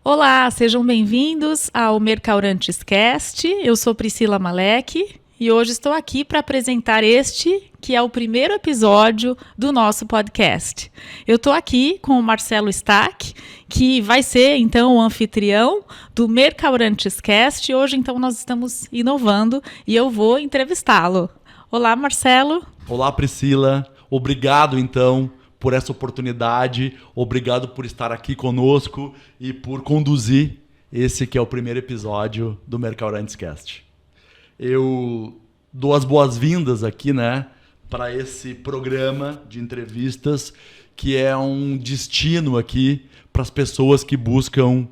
Olá, sejam bem-vindos ao Mercaurantes Cast. Eu sou Priscila Malek e hoje estou aqui para apresentar este, que é o primeiro episódio do nosso podcast. Eu estou aqui com o Marcelo Stack, que vai ser, então, o anfitrião do Mercaurantes Cast. Hoje, então, nós estamos inovando e eu vou entrevistá-lo. Olá, Marcelo. Olá, Priscila. Obrigado, então, por essa oportunidade. Obrigado por estar aqui conosco e por conduzir esse que é o primeiro episódio do Mercaurantes Cast. Eu dou as boas-vindas aqui, para esse programa de entrevistas que é um destino aqui para as pessoas que buscam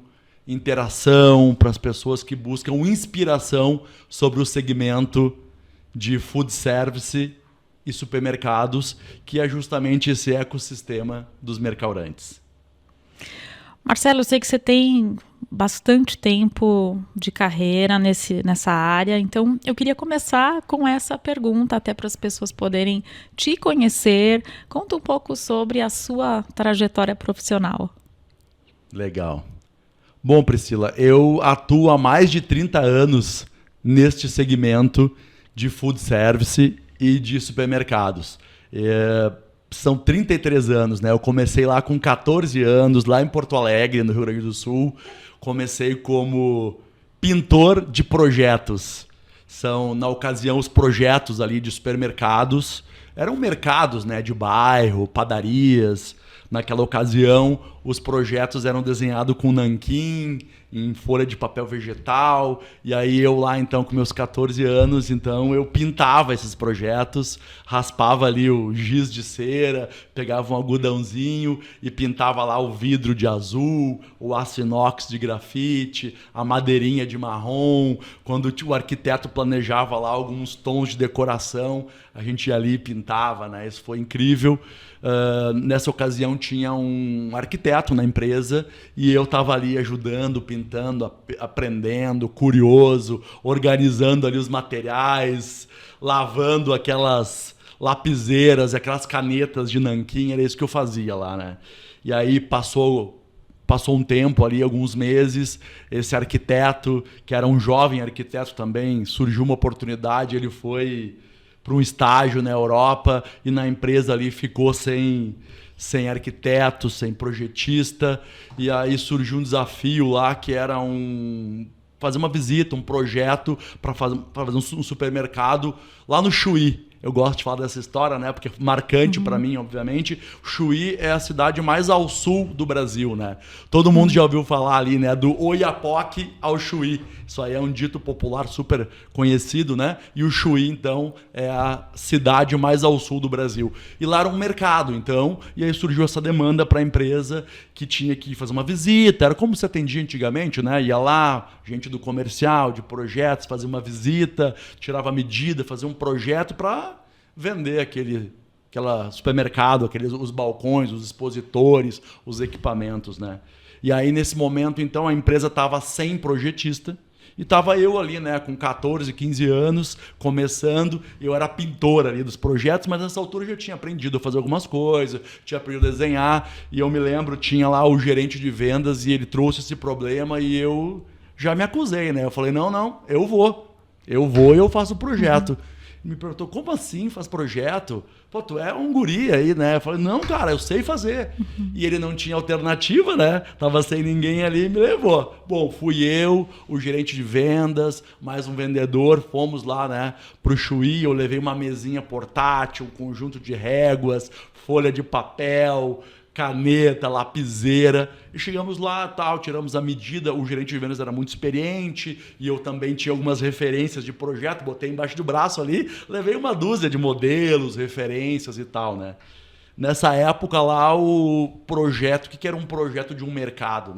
interação, para as pessoas que buscam inspiração sobre o segmento de food service e supermercados, que é justamente esse ecossistema dos mercaurantes. Marcelo, eu sei que você tem bastante tempo de carreira nessa área, então eu queria começar com essa pergunta, até para as pessoas poderem te conhecer. Conta um pouco sobre a sua trajetória profissional. Legal. Bom, Priscila, eu atuo há mais de 30 anos neste segmento de food service e de supermercados. São 33 anos, Eu comecei lá com 14 anos, lá em Porto Alegre, no Rio Grande do Sul. Comecei como pintor de projetos. São, na ocasião, os projetos ali de supermercados. Eram mercados, de bairro, padarias. Naquela ocasião, os projetos eram desenhados com nanquim, em folha de papel vegetal. E aí eu lá, então, com meus 14 anos, então eu pintava esses projetos, raspava ali o giz de cera, pegava um algodãozinho e pintava lá o vidro de azul, o aço inox de grafite, a madeirinha de marrom. Quando o arquiteto planejava lá alguns tons de decoração, a gente ia ali e pintava, Isso foi incrível. Nessa ocasião tinha um arquiteto na empresa e eu estava ali ajudando, pintando, aprendendo, curioso, organizando ali os materiais, lavando aquelas lapiseiras, aquelas canetas de nanquim, era isso que eu fazia lá, E aí passou um tempo ali, alguns meses, esse arquiteto, que era um jovem arquiteto também, surgiu uma oportunidade, ele foi para um estágio na Europa e na empresa ali ficou sem arquiteto, sem projetista, e aí surgiu um desafio lá que era fazer uma visita, um projeto para fazer um supermercado lá no Chuí. Eu gosto de falar dessa história, porque é marcante para mim, obviamente. Chuí é a cidade mais ao sul do Brasil, Todo mundo já ouviu falar ali, do Oiapoque ao Chuí. Isso aí é um dito popular super conhecido, E o Chuí, então, é a cidade mais ao sul do Brasil. E lá era um mercado, então, e aí surgiu essa demanda para a empresa que tinha que fazer uma visita. Era como se atendia antigamente, Ia lá, gente do comercial, de projetos, fazia uma visita, tirava a medida, fazia um projeto para vender aquela supermercado, os balcões, os expositores, os equipamentos, E aí, nesse momento, então, a empresa estava sem projetista e estava eu ali, com 14, 15 anos, começando. Eu era pintor ali dos projetos, mas nessa altura eu já tinha aprendido a fazer algumas coisas, tinha aprendido a desenhar. E eu me lembro, tinha lá o gerente de vendas e ele trouxe esse problema e eu já me acusei, Eu falei, não, eu vou e eu faço o projeto. Me perguntou, como assim faz projeto? Pô, tu é um guri aí, Eu falei, não, cara, eu sei fazer. E ele não tinha alternativa, Tava sem ninguém ali e me levou. Bom, fui eu, o gerente de vendas, mais um vendedor, fomos lá, pro Chuí. Eu levei uma mesinha portátil, um conjunto de réguas, folha de papel, caneta, lapiseira, e chegamos lá, tiramos a medida. O gerente de vendas era muito experiente e eu também tinha algumas referências de projeto, botei embaixo do braço ali, levei uma dúzia de modelos, referências e tal, Nessa época lá, o projeto, o que era um projeto de um mercado,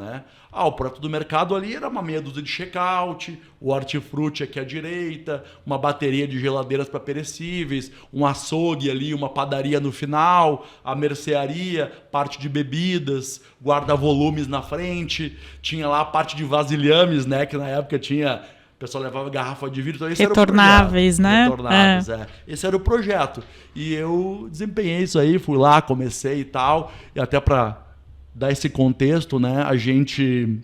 o projeto do mercado ali era uma meia dúzia de check-out, o hortifruti aqui à direita, uma bateria de geladeiras para perecíveis, um açougue ali, uma padaria no final, a mercearia, parte de bebidas, guarda-volumes na frente, tinha lá a parte de vasilhames, que na época tinha... O pessoal levava garrafa de vidro. Então esse retornáveis, era o projeto. Retornáveis, Esse era o projeto. E eu desempenhei isso aí, fui lá, comecei e tal. E até para dar esse contexto, a gente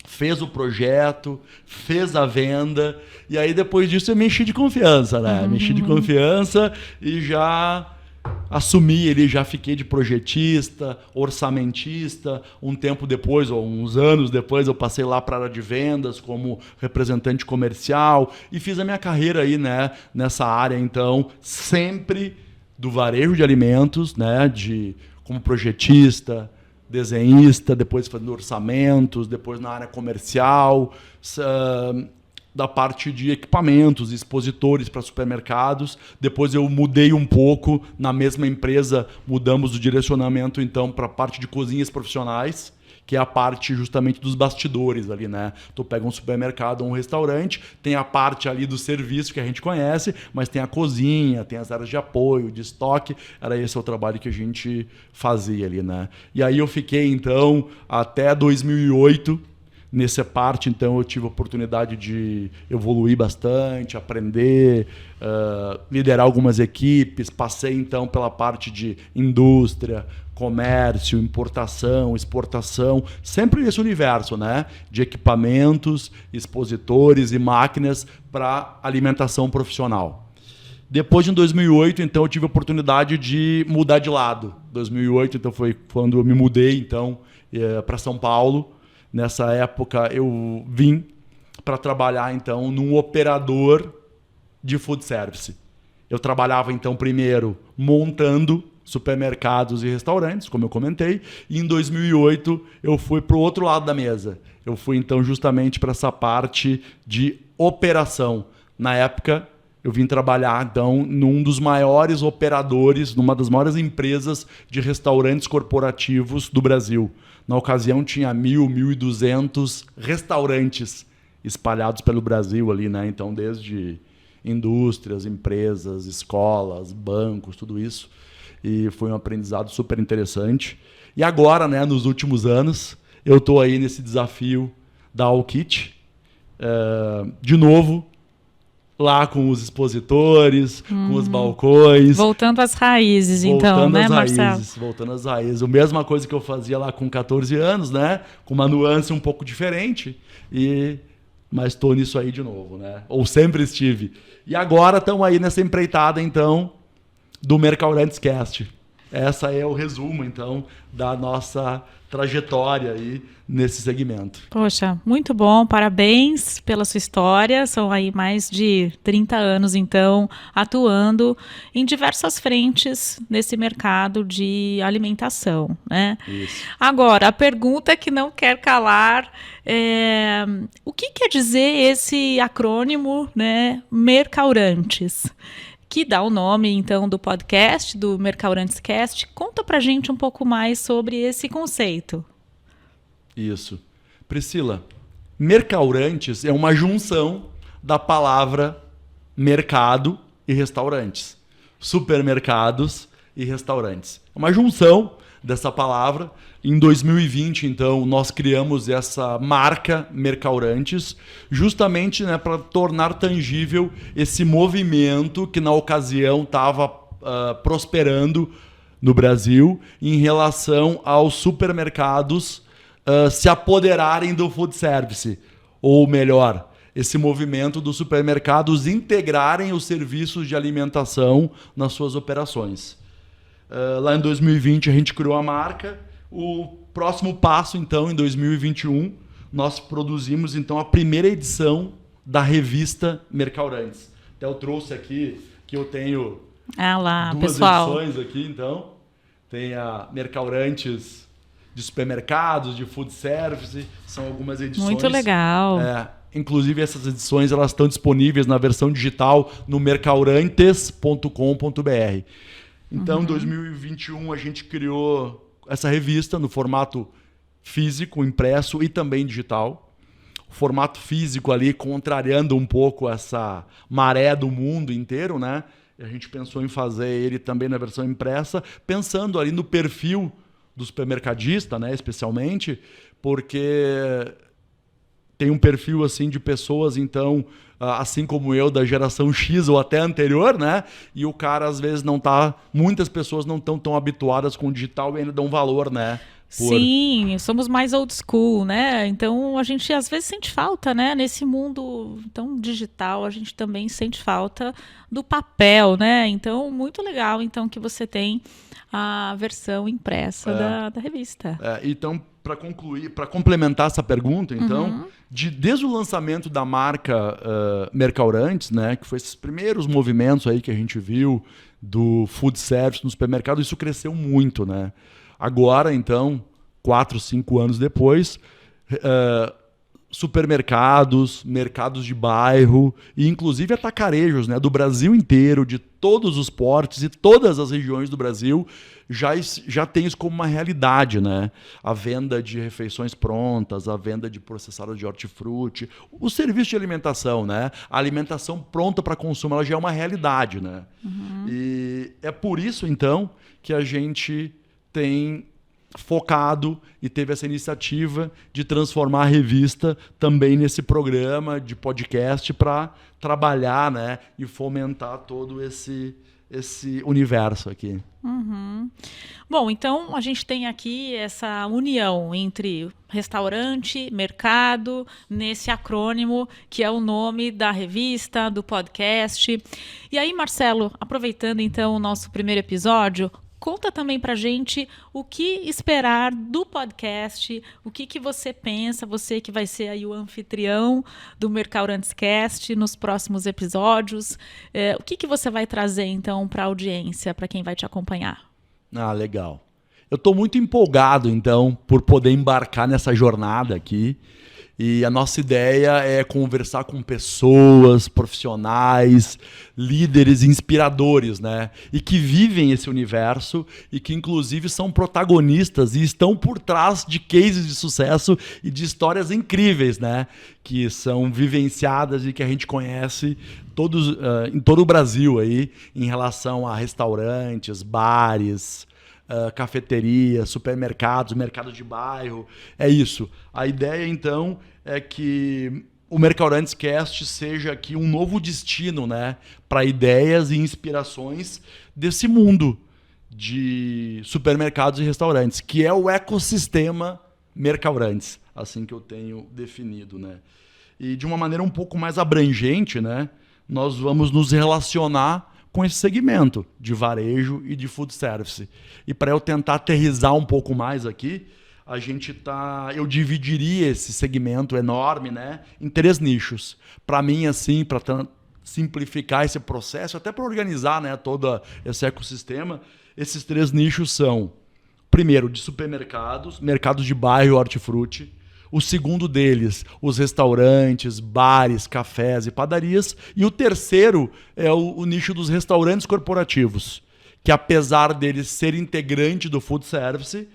fez o projeto, fez a venda, e aí depois disso eu me enchi de confiança, né? Me enchi de confiança e já assumi ele, já fiquei de projetista, orçamentista. Um tempo depois, ou uns anos depois, eu passei lá para a área de vendas como representante comercial e fiz a minha carreira aí, né, nessa área, então, sempre do varejo de alimentos, né, como projetista, desenhista, depois fazendo orçamentos, depois na área comercial, da parte de equipamentos, expositores para supermercados. Depois eu mudei um pouco, na mesma empresa mudamos o direcionamento então para a parte de cozinhas profissionais, que é a parte justamente dos bastidores ali, né? Tu pega um supermercado ou um restaurante, tem a parte ali do serviço que a gente conhece, mas tem a cozinha, tem as áreas de apoio, de estoque. Era esse o trabalho que a gente fazia ali, né? E aí eu fiquei então até 2008 nessa parte, então eu tive a oportunidade de evoluir bastante, aprender, liderar algumas equipes, passei então pela parte de indústria, comércio, importação, exportação, sempre nesse universo, né, de equipamentos, expositores e máquinas para alimentação profissional. Depois, em 2008, então, eu tive a oportunidade de mudar de lado. 2008, então, foi quando eu me mudei então, para São Paulo. Nessa época, eu vim para trabalhar então, num operador de food service. Eu trabalhava, então, primeiro montando supermercados e restaurantes, como eu comentei, e em 2008 eu fui para o outro lado da mesa. Eu fui, então, justamente para essa parte de operação. Na época, eu vim trabalhar, então, num dos maiores operadores, numa das maiores empresas de restaurantes corporativos do Brasil. Na ocasião, tinha 1.200 restaurantes espalhados pelo Brasil ali, né? Então, desde indústrias, empresas, escolas, bancos, tudo isso. E foi um aprendizado super interessante. E agora, né, nos últimos anos, eu estou aí nesse desafio da Allkit. De novo, lá com os expositores, com os balcões. Voltando às raízes, então, né, Marcelo? Voltando às raízes. A mesma coisa que eu fazia lá com 14 anos, né? Com uma nuance um pouco diferente. Mas estou nisso aí de novo, né? Ou sempre estive. E agora estamos aí nessa empreitada, então, do Mercaurantes Cast. Essa é o resumo, então, da nossa trajetória aí nesse segmento. Poxa, muito bom, parabéns pela sua história. São aí mais de 30 anos, então, atuando em diversas frentes nesse mercado de alimentação, né? Isso. Agora, a pergunta que não quer calar é: o que quer dizer esse acrônimo, né, Mercaurantes? Que dá o nome, então, do podcast, do Mercaurantes Cast. Conta pra gente um pouco mais sobre esse conceito. Isso. Priscila, Mercaurantes é uma junção da palavra mercado e restaurantes. Supermercados e restaurantes. É uma junção dessa palavra. Em 2020, então, nós criamos essa marca Mercaurantes justamente, né, para tornar tangível esse movimento que na ocasião estava prosperando no Brasil em relação aos supermercados se apoderarem do food service. Ou melhor, esse movimento dos supermercados integrarem os serviços de alimentação nas suas operações. Lá em 2020 a gente criou a marca. O próximo passo, então, em 2021, nós produzimos então a primeira edição da revista Mercaurantes. Até eu trouxe aqui, que eu tenho duas edições aqui, então. Tem a Mercaurantes de supermercados, de food service, são algumas edições. Muito legal. Inclusive, essas edições elas estão disponíveis na versão digital no mercaurantes.com.br. Então, em 2021, a gente criou essa revista no formato físico, impresso e também digital. O formato físico ali contrariando um pouco essa maré do mundo inteiro, né? E a gente pensou em fazer ele também na versão impressa, pensando ali no perfil do supermercadista, né? Especialmente, porque tem um perfil assim de pessoas, então, assim como eu, da geração X ou até anterior, né? E o cara, às vezes, muitas pessoas não estão tão habituadas com o digital e ainda dão valor, né, Sim, somos mais old school, né? Então a gente às vezes sente falta, né? Nesse mundo tão digital, a gente também sente falta do papel, né? Então, muito legal então que você tem a versão impressa da revista. Então, para concluir, para complementar essa pergunta, então, desde o lançamento da marca Mercaurantes, né, que foi esses primeiros movimentos aí que a gente viu do food service no supermercado, isso cresceu muito, né? Agora, então, 4, 5 anos depois, supermercados, mercados de bairro e inclusive atacarejos, né, do Brasil inteiro, de todos os portes e todas as regiões do Brasil já tem isso como uma realidade, né? A venda de refeições prontas, a venda de processados de hortifruti, o serviço de alimentação, né? A alimentação pronta para consumo, ela já é uma realidade, né? E é por isso, então, que a gente tem focado e teve essa iniciativa de transformar a revista também nesse programa de podcast para trabalhar, né, e fomentar todo esse universo aqui. Bom, então a gente tem aqui essa união entre restaurante, mercado, nesse acrônimo que é o nome da revista, do podcast. E aí, Marcelo, aproveitando então o nosso primeiro episódio, conta também pra gente o que esperar do podcast, o que você pensa, você que vai ser aí o anfitrião do Mercaurantes Cast nos próximos episódios. O que você vai trazer então para a audiência, para quem vai te acompanhar? Ah, legal. Eu estou muito empolgado, então, por poder embarcar nessa jornada aqui. E a nossa ideia é conversar com pessoas, profissionais, líderes, inspiradores, né? E que vivem esse universo e que, inclusive, são protagonistas e estão por trás de cases de sucesso e de histórias incríveis, né? Que são vivenciadas e que a gente conhece em todo o Brasil aí, em relação a restaurantes, bares, cafeterias, supermercados, mercado de bairro. É isso. A ideia, então, é que o Mercaurantes Cast seja aqui um novo destino, né, para ideias e inspirações desse mundo de supermercados e restaurantes, que é o ecossistema Mercaurantes, assim que eu tenho definido, né? E de uma maneira um pouco mais abrangente, né, nós vamos nos relacionar com esse segmento de varejo e de food service. E para eu tentar aterrissar um pouco mais aqui, eu dividiria esse segmento enorme, né, em 3 nichos. Para mim, assim, para simplificar esse processo, até para organizar, né, todo esse ecossistema, esses 3 nichos são, primeiro, de supermercados, mercados de bairro, hortifruti. O segundo deles, os restaurantes, bares, cafés e padarias. E o terceiro é o nicho dos restaurantes corporativos, que apesar dele ser integrante do food service,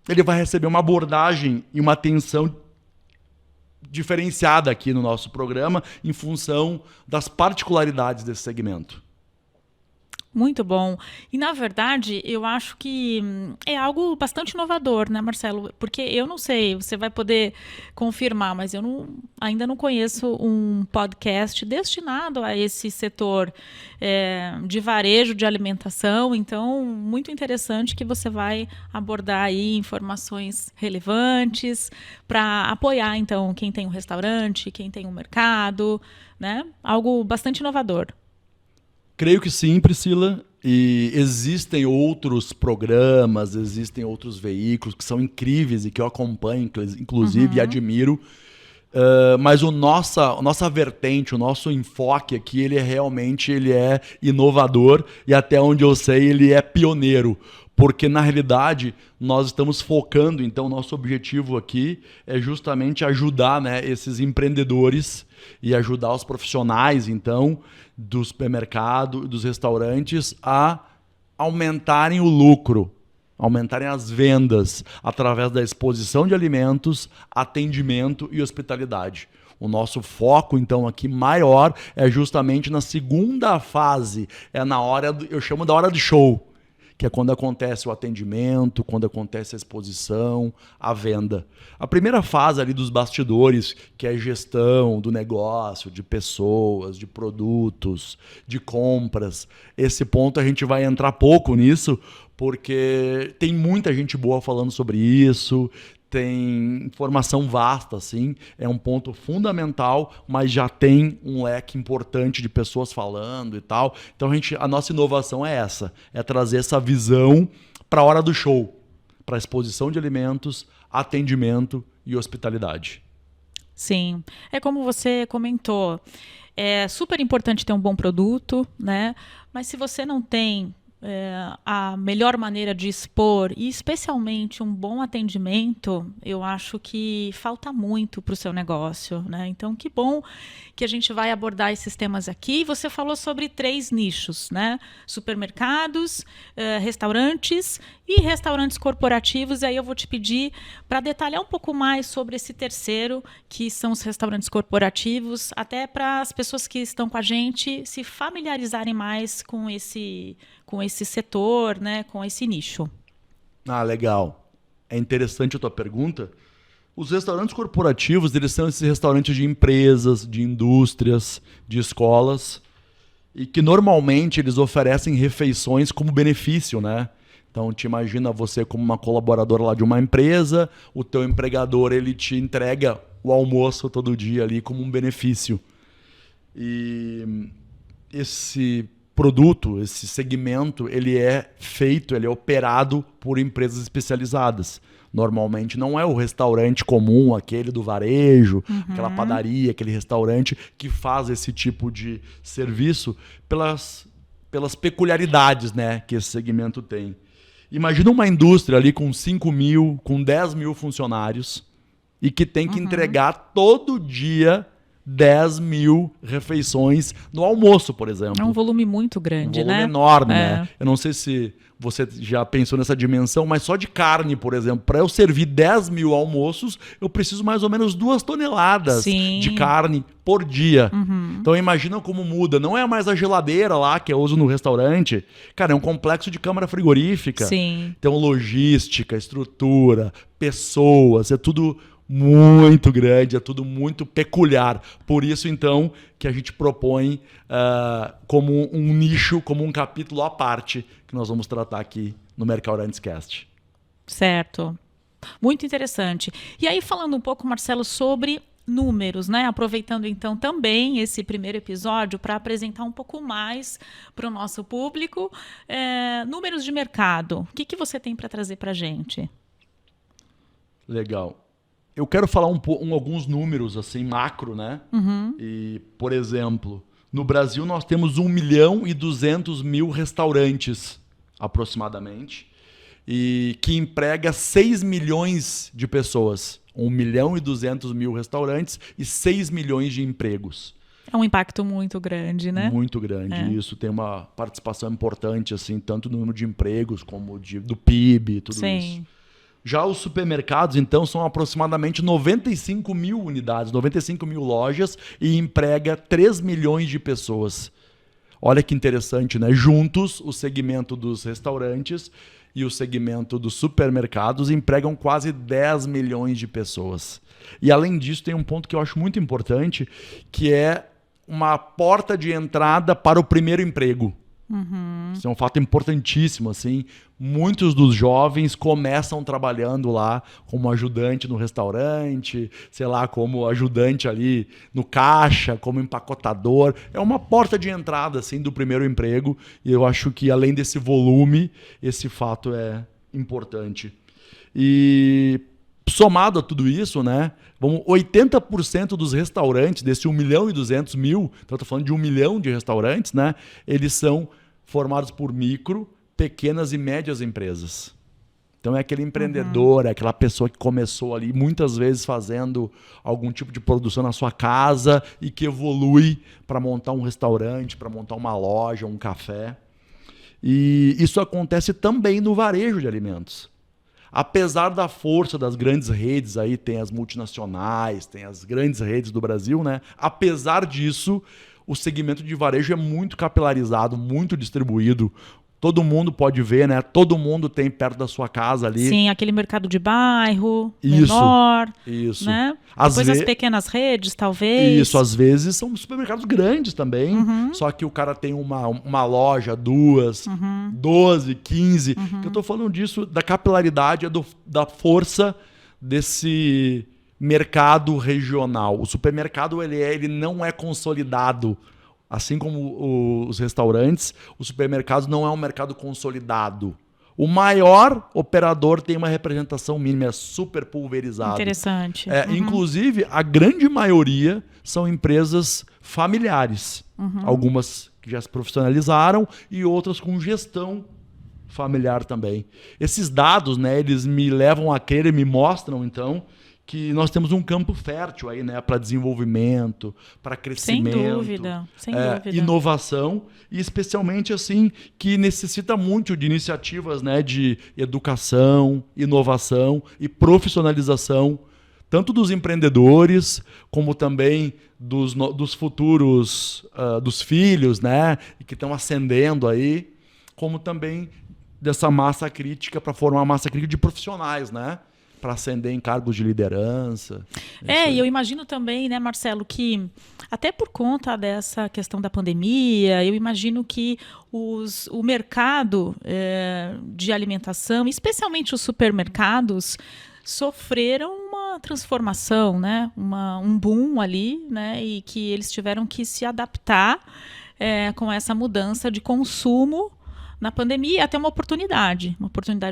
ele vai receber uma abordagem e uma atenção diferenciada aqui no nosso programa em função das particularidades desse segmento. Muito bom. E, na verdade, eu acho que é algo bastante inovador, né, Marcelo? Porque eu não sei, você vai poder confirmar, mas eu ainda não conheço um podcast destinado a esse setor de varejo, de alimentação. Então, muito interessante que você vai abordar aí informações relevantes para apoiar, então, quem tem um restaurante, quem tem um mercado, né? Algo bastante inovador. Creio que sim, Priscila, e existem outros programas, existem outros veículos que são incríveis e que eu acompanho, inclusive, e admiro, mas a nossa vertente, o nosso enfoque aqui, ele é inovador e até onde eu sei, ele é pioneiro. Porque, na realidade, nós estamos focando, então, nosso objetivo aqui é justamente ajudar, né, esses empreendedores e ajudar os profissionais, então, do supermercado, dos restaurantes, a aumentarem o lucro, aumentarem as vendas através da exposição de alimentos, atendimento e hospitalidade. O nosso foco, então, aqui maior é justamente na segunda fase, eu chamo da hora do show, que é quando acontece o atendimento, quando acontece a exposição, a venda. A primeira fase ali dos bastidores, que é a gestão do negócio, de pessoas, de produtos, de compras. Esse ponto a gente vai entrar pouco nisso, porque tem muita gente boa falando sobre isso, tem informação vasta, assim, é um ponto fundamental, mas já tem um leque importante de pessoas falando e tal. Então a nossa inovação é essa, é trazer essa visão para a hora do show, para exposição de alimentos, atendimento e hospitalidade. Sim, é como você comentou, é super importante ter um bom produto, né? Mas se você não tem a melhor maneira de expor e especialmente um bom atendimento, eu acho que falta muito para o seu negócio, né? Então, que bom que a gente vai abordar esses temas aqui. Você falou sobre 3 nichos, né? Supermercados, restaurantes e restaurantes corporativos. E aí eu vou te pedir para detalhar um pouco mais sobre esse terceiro, que são os restaurantes corporativos, até para as pessoas que estão com a gente se familiarizarem mais com esse setor, né, com esse nicho. Ah, legal. É interessante a tua pergunta. Os restaurantes corporativos, eles são esses restaurantes de empresas, de indústrias, de escolas, e que normalmente eles oferecem refeições como benefício, né? Então, te imagina você como uma colaboradora lá de uma empresa, o teu empregador ele te entrega o almoço todo dia ali como um benefício. E esse produto, esse segmento, ele é operado por empresas especializadas. Normalmente não é o restaurante comum, aquele do varejo, aquela padaria, aquele restaurante que faz esse tipo de serviço pelas peculiaridades, né, que esse segmento tem. Imagina uma indústria ali com 5 mil, com 10 mil funcionários e que tem que entregar todo dia 10 mil refeições no almoço, por exemplo. É um volume muito grande, né? Um volume enorme, né? Eu não sei se você já pensou nessa dimensão, mas só de carne, por exemplo, para eu servir 10 mil almoços, eu preciso mais ou menos 2 toneladas de carne por dia. Então imagina como muda. Não é mais a geladeira lá que eu uso no restaurante. Cara, é um complexo de câmara frigorífica. Sim. Então logística, estrutura, pessoas, é tudo muito grande, é tudo muito peculiar. Por isso, então, que a gente propõe como um nicho, como um capítulo à parte, que nós vamos tratar aqui no Mercaurantes Cast. Certo. Muito interessante. E aí, falando um pouco, Marcelo, sobre números, né? Aproveitando, então, também esse primeiro episódio para apresentar um pouco mais para o nosso público. Números de mercado. O que você tem para trazer para a gente? Legal. Eu quero falar alguns números assim macro, né? E, por exemplo, no Brasil nós temos 1.200.000 restaurantes, aproximadamente, e que emprega 6 milhões de pessoas. 1.200.000 restaurantes e 6 milhões de empregos. É um impacto muito grande, né? Muito grande. Isso tem uma participação importante, assim, tanto no número de empregos como do PIB e tudo isso. Já os supermercados, então, são aproximadamente 95 mil unidades, 95 mil lojas e emprega 3 milhões de pessoas. Olha que interessante, né? Juntos, o segmento dos restaurantes e o segmento dos supermercados empregam quase 10 milhões de pessoas. E, além disso, tem um ponto que eu acho muito importante, que é uma porta de entrada para o primeiro emprego. Isso é um fato importantíssimo, assim. Muitos dos jovens começam trabalhando lá como ajudante no restaurante, sei lá, como ajudante ali no caixa, como empacotador. É uma porta de entrada, assim, do primeiro emprego. E eu acho que, além desse volume, esse fato é importante. E somado a tudo isso, né? 80% dos restaurantes, desse 1.200.000, então eu estou falando de 1 milhão de restaurantes, né? Eles são formados por micro, pequenas e médias empresas. Então é aquele empreendedor, é aquela pessoa que começou ali muitas vezes fazendo algum tipo de produção na sua casa e que evolui para montar um restaurante, para montar uma loja, um café. E isso acontece também no varejo de alimentos. Apesar da força das grandes redes, aí tem as multinacionais, tem as grandes redes do Brasil, né? Apesar disso, o segmento de varejo é muito capilarizado, muito distribuído. todo mundo pode ver, né? Todo mundo tem perto da sua casa ali. Sim, aquele mercado de bairro, Isso, menor, isso. né? Às Depois as pequenas redes, talvez. Isso, às vezes são supermercados grandes também, só que o cara tem uma loja, 2, 12, 15. Que eu tô falando disso, da capilaridade, da força desse mercado regional. O supermercado ele não é consolidado. Assim como os restaurantes, o supermercado não é um mercado consolidado. O maior operador tem uma representação mínima, é super pulverizado. Interessante. Inclusive, a grande maioria são empresas familiares. Algumas que já se profissionalizaram e outras com gestão familiar também. Esses dados, né, eles me levam a crer e me mostram, então, que nós temos um campo fértil aí, né, para desenvolvimento, para crescimento, sem dúvida. Inovação, e especialmente assim que necessita muito de iniciativas, né, de educação, inovação e profissionalização, tanto dos empreendedores como também dos futuros dos filhos, né, que estão ascendendo aí, como também dessa massa crítica para formar uma massa crítica de profissionais, né? Para ascender em cargos de liderança. E eu imagino também, né, Marcelo, que até por conta dessa questão da pandemia, eu imagino que o mercado de alimentação, especialmente os supermercados, sofreram uma transformação, né, um boom ali, né, e que eles tiveram que se adaptar com essa mudança de consumo na pandemia, até uma oportunidade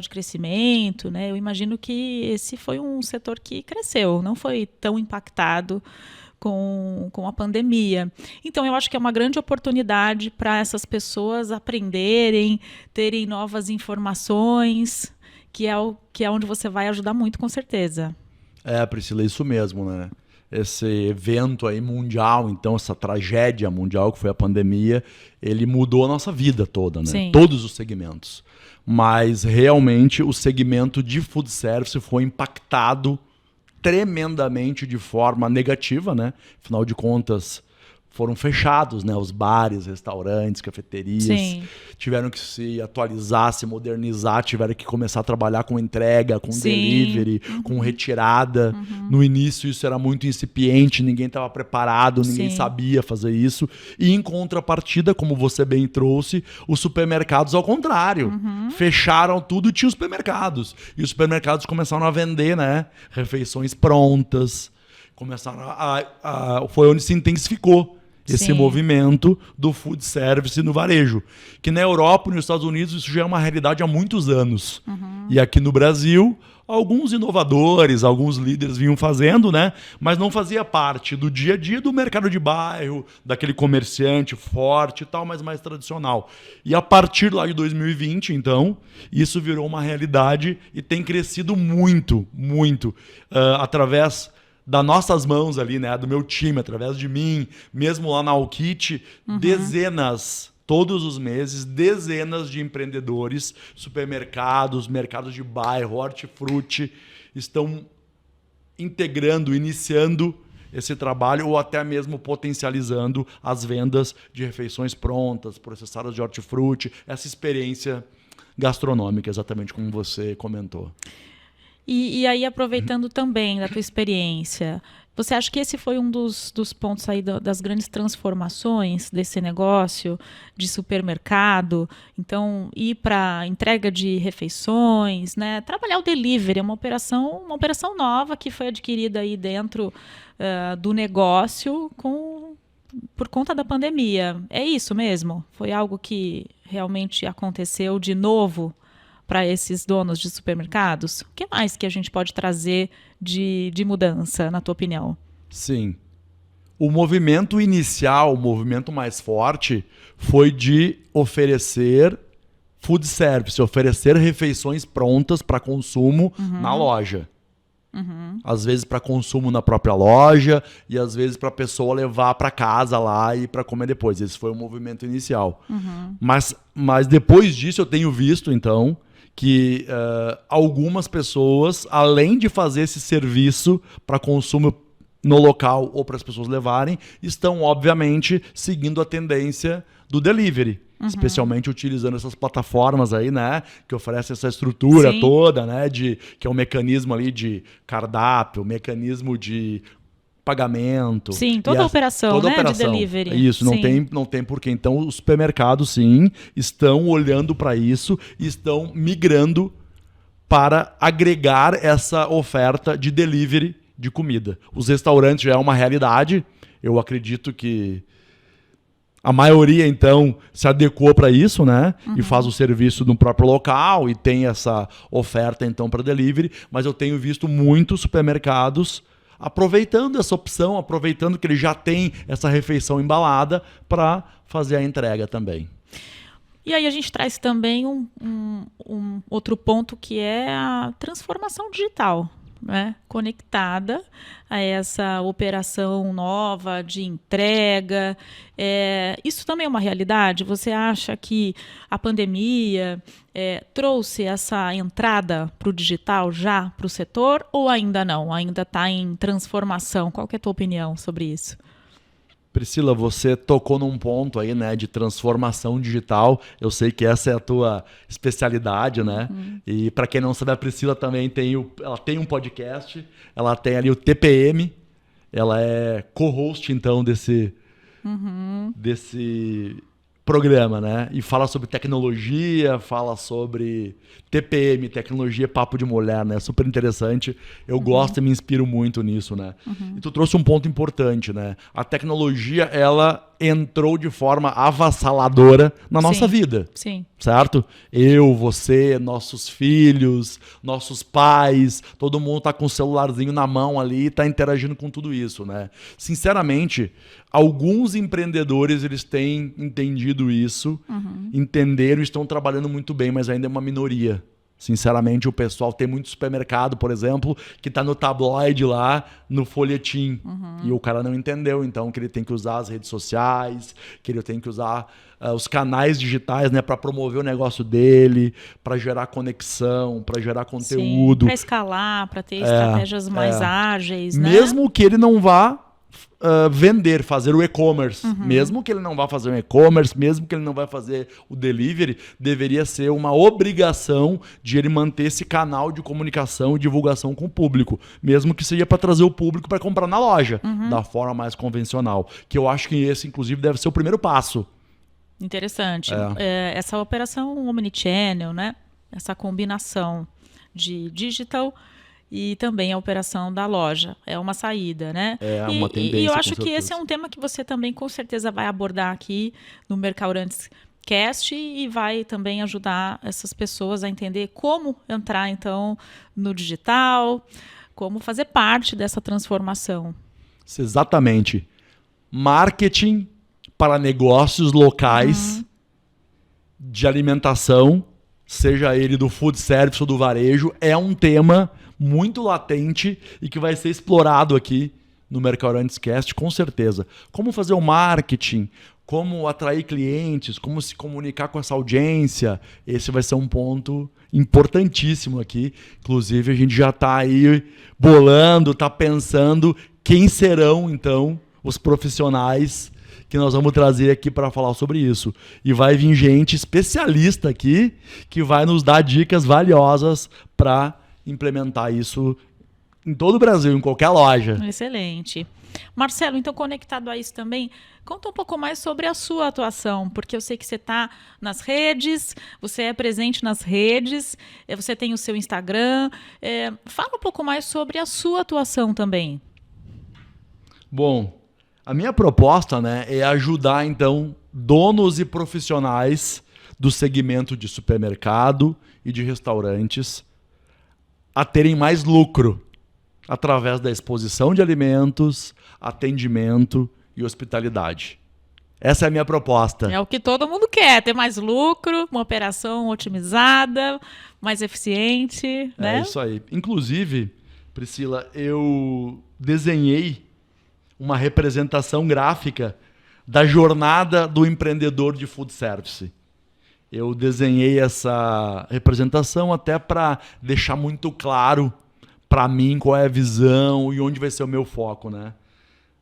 de crescimento, né? Eu imagino que esse foi um setor que cresceu, não foi tão impactado com a pandemia. Então, eu acho que é uma grande oportunidade para essas pessoas aprenderem, terem novas informações, que é onde você vai ajudar muito, com certeza. Priscila, isso mesmo, né? Esse evento aí mundial, então essa tragédia mundial que foi a pandemia, ele mudou a nossa vida toda, né? Sim. Todos os segmentos. Mas realmente o segmento de food service foi impactado tremendamente de forma negativa, né? Afinal de contas, foram fechados, né? Os bares, restaurantes, cafeterias. Sim. Tiveram que se atualizar, se modernizar, tiveram que começar a trabalhar com entrega, com Sim. delivery, com retirada. No início isso era muito incipiente, ninguém estava preparado, ninguém Sim. sabia fazer isso. E em contrapartida, como você bem trouxe, os supermercados ao contrário. Fecharam tudo e tinha os supermercados. E os supermercados começaram a vender, né? Refeições prontas. Começaram foi onde se intensificou esse Sim. movimento do food service no varejo. Que na Europa e nos Estados Unidos isso já é uma realidade há muitos anos. E aqui no Brasil, alguns inovadores, alguns líderes vinham fazendo, né? Mas não fazia parte do dia a dia do mercado de bairro, daquele comerciante forte e tal, mas mais tradicional. E a partir lá de 2020, então, isso virou uma realidade e tem crescido muito, muito, através das nossas mãos ali, né, do meu time, através de mim, mesmo lá na Alkit, dezenas, todos os meses, dezenas de empreendedores, supermercados, mercados de bairro, hortifruti, estão integrando, iniciando esse trabalho ou até mesmo potencializando as vendas de refeições prontas, processadas de hortifruti, essa experiência gastronômica, exatamente como você comentou. E aí, aproveitando também da tua experiência, você acha que esse foi um dos pontos aí das grandes transformações desse negócio de supermercado? Então, ir para entrega de refeições, né? Trabalhar o delivery, é uma operação nova que foi adquirida aí dentro do negócio por conta da pandemia. É isso mesmo? Foi algo que realmente aconteceu de novo para esses donos de supermercados? O que mais que a gente pode trazer de mudança, na tua opinião? Sim. O movimento inicial, o movimento mais forte, foi de oferecer food service, oferecer refeições prontas para consumo na loja. Às vezes para consumo na própria loja e às vezes para a pessoa levar para casa lá e para comer depois. Esse foi o movimento inicial. Mas depois disso eu tenho visto, então, que algumas pessoas, além de fazer esse serviço para consumo no local ou para as pessoas levarem, estão, obviamente, seguindo a tendência do delivery. especialmente utilizando essas plataformas aí, né, que oferecem essa estrutura Sim. toda, né, que é um mecanismo ali de cardápio, mecanismo de pagamento. Sim, toda a operação, toda a né, de operação. delivery. Isso, Sim. não tem porquê. Então, os supermercados, sim, estão olhando para isso e estão migrando para agregar essa oferta de delivery de comida. Os restaurantes já é uma realidade. Eu acredito que a maioria, então, se adequou para isso, né? E faz o serviço no próprio local e tem essa oferta, então, para delivery. Mas eu tenho visto muitos supermercados aproveitando essa opção, aproveitando que ele já tem essa refeição embalada para fazer a entrega também. E aí a gente traz também um outro ponto que é a transformação digital, né? Conectada a essa operação nova de entrega. Isso também é uma realidade? Você acha que a pandemia trouxe essa entrada para o digital já para o setor ou ainda não? Ainda está em transformação? Qual que é a tua opinião sobre isso? Priscila, você tocou num ponto aí, né, de transformação digital. Eu sei que essa é a tua especialidade, né? E para quem não sabe, a Priscila também ela tem um podcast, ela tem ali o TPM, ela é co-host então desse programa, né? E fala sobre tecnologia, fala sobre TPM, tecnologia papo de mulher, né? Super interessante. Eu gosto e me inspiro muito nisso, né? E tu trouxe um ponto importante, né? A tecnologia, ela entrou de forma avassaladora na nossa vida. Sim. Certo? Eu, você, nossos filhos, nossos pais, todo mundo tá com o celularzinho na mão ali e tá interagindo com tudo isso, né? Sinceramente, alguns empreendedores, eles têm entendido isso, entenderam e estão trabalhando muito bem, mas ainda é uma minoria. Sinceramente, o pessoal tem muito supermercado, por exemplo, que tá no tabloide lá, no folhetim. E o cara não entendeu, então, que ele tem que usar as redes sociais, que ele tem que usar os canais digitais, né, para promover o negócio dele, para gerar conexão, para gerar conteúdo. Para escalar, para ter estratégias mais ágeis, né? Mesmo que ele não vá vender, fazer o e-commerce. Mesmo que ele não vá fazer um e-commerce, mesmo que ele não vá fazer o delivery, deveria ser uma obrigação de ele manter esse canal de comunicação e divulgação com o público. Mesmo que seja para trazer o público para comprar na loja, da forma mais convencional. Que eu acho que esse, inclusive, deve ser o primeiro passo. Interessante. Essa operação omnichannel, né? Essa combinação de digital e também a operação da loja. É uma saída, né? É uma tendência, e eu com acho que certeza. esse é um tema que você também, com certeza, vai abordar aqui no Mercaurantes Cast e vai também ajudar essas pessoas a entender como entrar, então, no digital, como fazer parte dessa transformação. Exatamente. Marketing para negócios locais de alimentação, seja ele do food service ou do varejo, é um tema muito latente e que vai ser explorado aqui no Mercaurantes Cast, com certeza. Como fazer o marketing, como atrair clientes, como se comunicar com essa audiência, esse vai ser um ponto importantíssimo aqui. Inclusive, a gente já está aí bolando, está pensando quem serão, então, os profissionais que nós vamos trazer aqui para falar sobre isso. E vai vir gente especialista aqui que vai nos dar dicas valiosas para implementar isso em todo o Brasil, em qualquer loja. Excelente. Marcelo, então, conectado a isso também, conta um pouco mais sobre a sua atuação, porque eu sei que você está nas redes, você é presente nas redes, você tem o seu Instagram. Fala um pouco mais sobre a sua atuação também. Bom, a minha proposta, né, é ajudar, então, donos e profissionais do segmento de supermercado e de restaurantes a terem mais lucro através da exposição de alimentos, atendimento e hospitalidade. Essa é a minha proposta. É o que todo mundo quer, ter mais lucro, uma operação otimizada, mais eficiente, né? É isso aí. Inclusive, Priscila, eu desenhei uma representação gráfica da jornada do empreendedor de food service. Eu desenhei essa representação até para deixar muito claro para mim qual é a visão e onde vai ser o meu foco, né?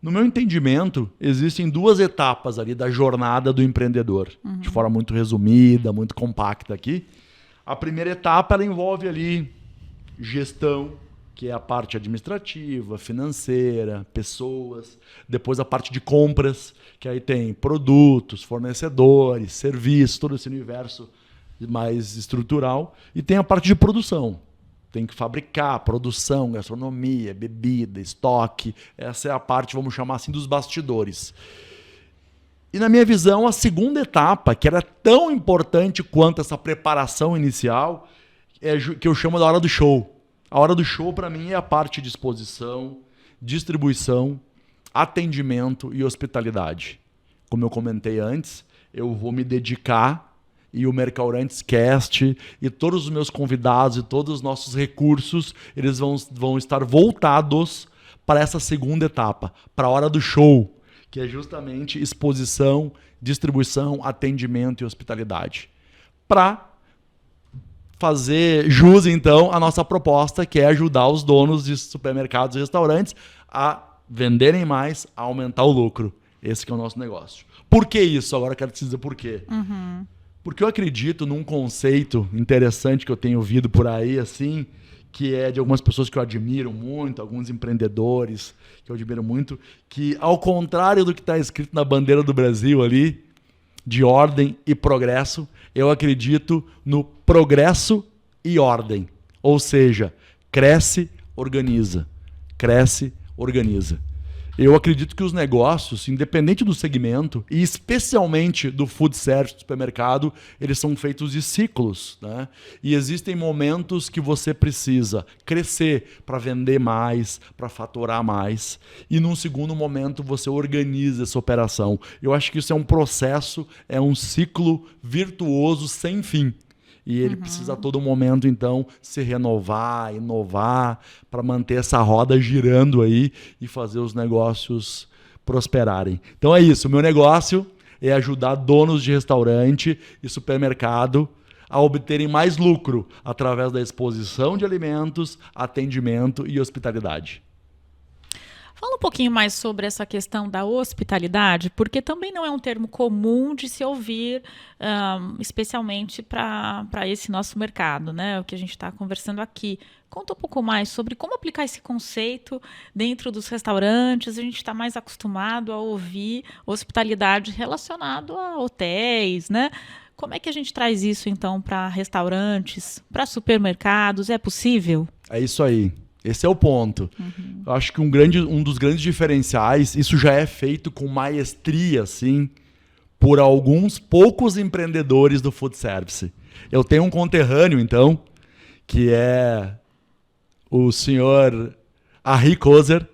No meu entendimento, existem 2 etapas ali da jornada do empreendedor, de forma muito resumida, muito compacta aqui. A primeira etapa, ela envolve ali gestão, que é a parte administrativa, financeira, pessoas. Depois a parte de compras, que aí tem produtos, fornecedores, serviços, todo esse universo mais estrutural. E tem a parte de produção. Tem que fabricar, produção, gastronomia, bebida, estoque. Essa é a parte, vamos chamar assim, dos bastidores. E na minha visão, a segunda etapa, que era tão importante quanto essa preparação inicial, é que eu chamo da hora do show. A hora do show, para mim, é a parte de exposição, distribuição, atendimento e hospitalidade. Como eu comentei antes, eu vou me dedicar, e o Mercaurantes Cast e todos os meus convidados e todos os nossos recursos, eles vão estar voltados para essa segunda etapa, para a hora do show, que é justamente exposição, distribuição, atendimento e hospitalidade. Para fazer jus, então, à nossa proposta, que é ajudar os donos de supermercados e restaurantes a venderem mais, a aumentar o lucro. Esse que é o nosso negócio. Por que isso? Agora eu quero te dizer por quê. Porque eu acredito num conceito interessante que eu tenho ouvido por aí, assim, que é de algumas pessoas que eu admiro muito, alguns empreendedores que eu admiro muito, que ao contrário do que está escrito na bandeira do Brasil ali, de ordem e progresso, eu acredito no progresso e ordem. Ou seja, cresce, organiza. Cresce, organiza. Eu acredito que os negócios, independente do segmento, e especialmente do food service, do supermercado, eles são feitos de ciclos, né? E existem momentos que você precisa crescer para vender mais, para faturar mais. E num segundo momento você organiza essa operação. Eu acho que isso é um processo, é um ciclo virtuoso sem fim. E ele precisa a todo momento, então, se renovar, inovar, para manter essa roda girando aí e fazer os negócios prosperarem. Então é isso, o meu negócio é ajudar donos de restaurante e supermercado a obterem mais lucro através da exposição de alimentos, atendimento e hospitalidade. Fala um pouquinho mais sobre essa questão da hospitalidade, porque também não é um termo comum de se ouvir, especialmente para esse nosso mercado, né? O que a gente está conversando aqui. Conta um pouco mais sobre como aplicar esse conceito dentro dos restaurantes. A gente está mais acostumado a ouvir hospitalidade relacionado a hotéis, né? Como é que a gente traz isso, então, para restaurantes, para supermercados? É possível? É isso aí. Esse é o ponto. Eu acho que um dos grandes diferenciais, isso já é feito com maestria, assim, por alguns poucos empreendedores do food service. Eu tenho um conterrâneo, então, que é o senhor Henri Kozer.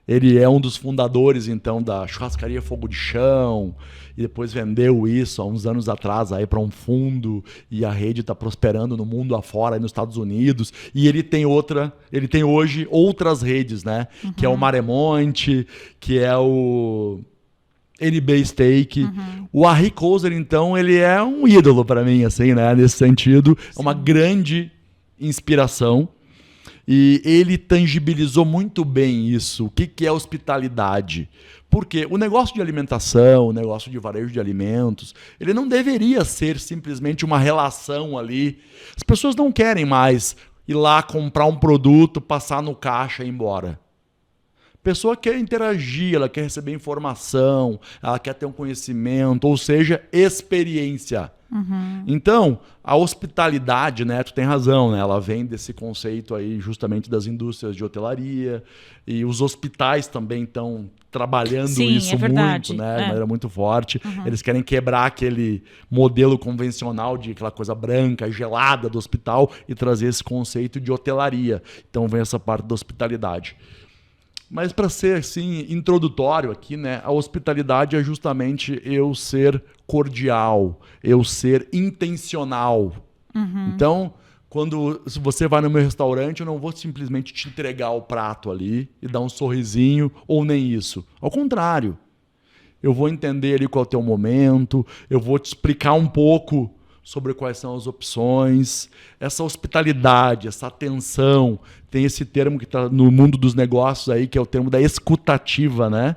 Ele é um dos fundadores, então, da churrascaria Fogo de Chão, e depois vendeu isso há uns anos atrás aí para um fundo, e a rede está prosperando no mundo afora, aí nos Estados Unidos. E ele tem hoje outras redes, né? Que é o Maremonte, que é o NB Steak. O Henri Kozer, então, ele é um ídolo para mim, assim, né? Nesse sentido, é uma grande inspiração. E ele tangibilizou muito bem isso. O que é hospitalidade? Porque o negócio de alimentação, o negócio de varejo de alimentos, ele não deveria ser simplesmente uma relação ali. As pessoas não querem mais ir lá comprar um produto, passar no caixa e ir embora. A pessoa quer interagir, ela quer receber informação, ela quer ter um conhecimento, ou seja, experiência. Então, a hospitalidade, né, tu tem razão, né, ela vem desse conceito aí justamente das indústrias de hotelaria, e os hospitais também estão trabalhando isso muito, né, de maneira muito forte. Eles querem quebrar aquele modelo convencional de aquela coisa branca, gelada do hospital e trazer esse conceito de hotelaria. Então vem essa parte da hospitalidade. Mas para ser assim introdutório aqui, né, a hospitalidade é justamente eu ser cordial, eu ser intencional. Então, se você vai no meu restaurante, eu não vou simplesmente te entregar o prato ali e dar um sorrisinho ou nem isso. Ao contrário, eu vou entender ali qual é o teu momento, eu vou te explicar um pouco sobre quais são as opções, essa hospitalidade, essa atenção. Tem esse termo que está no mundo dos negócios aí, que é o termo da escutativa, né?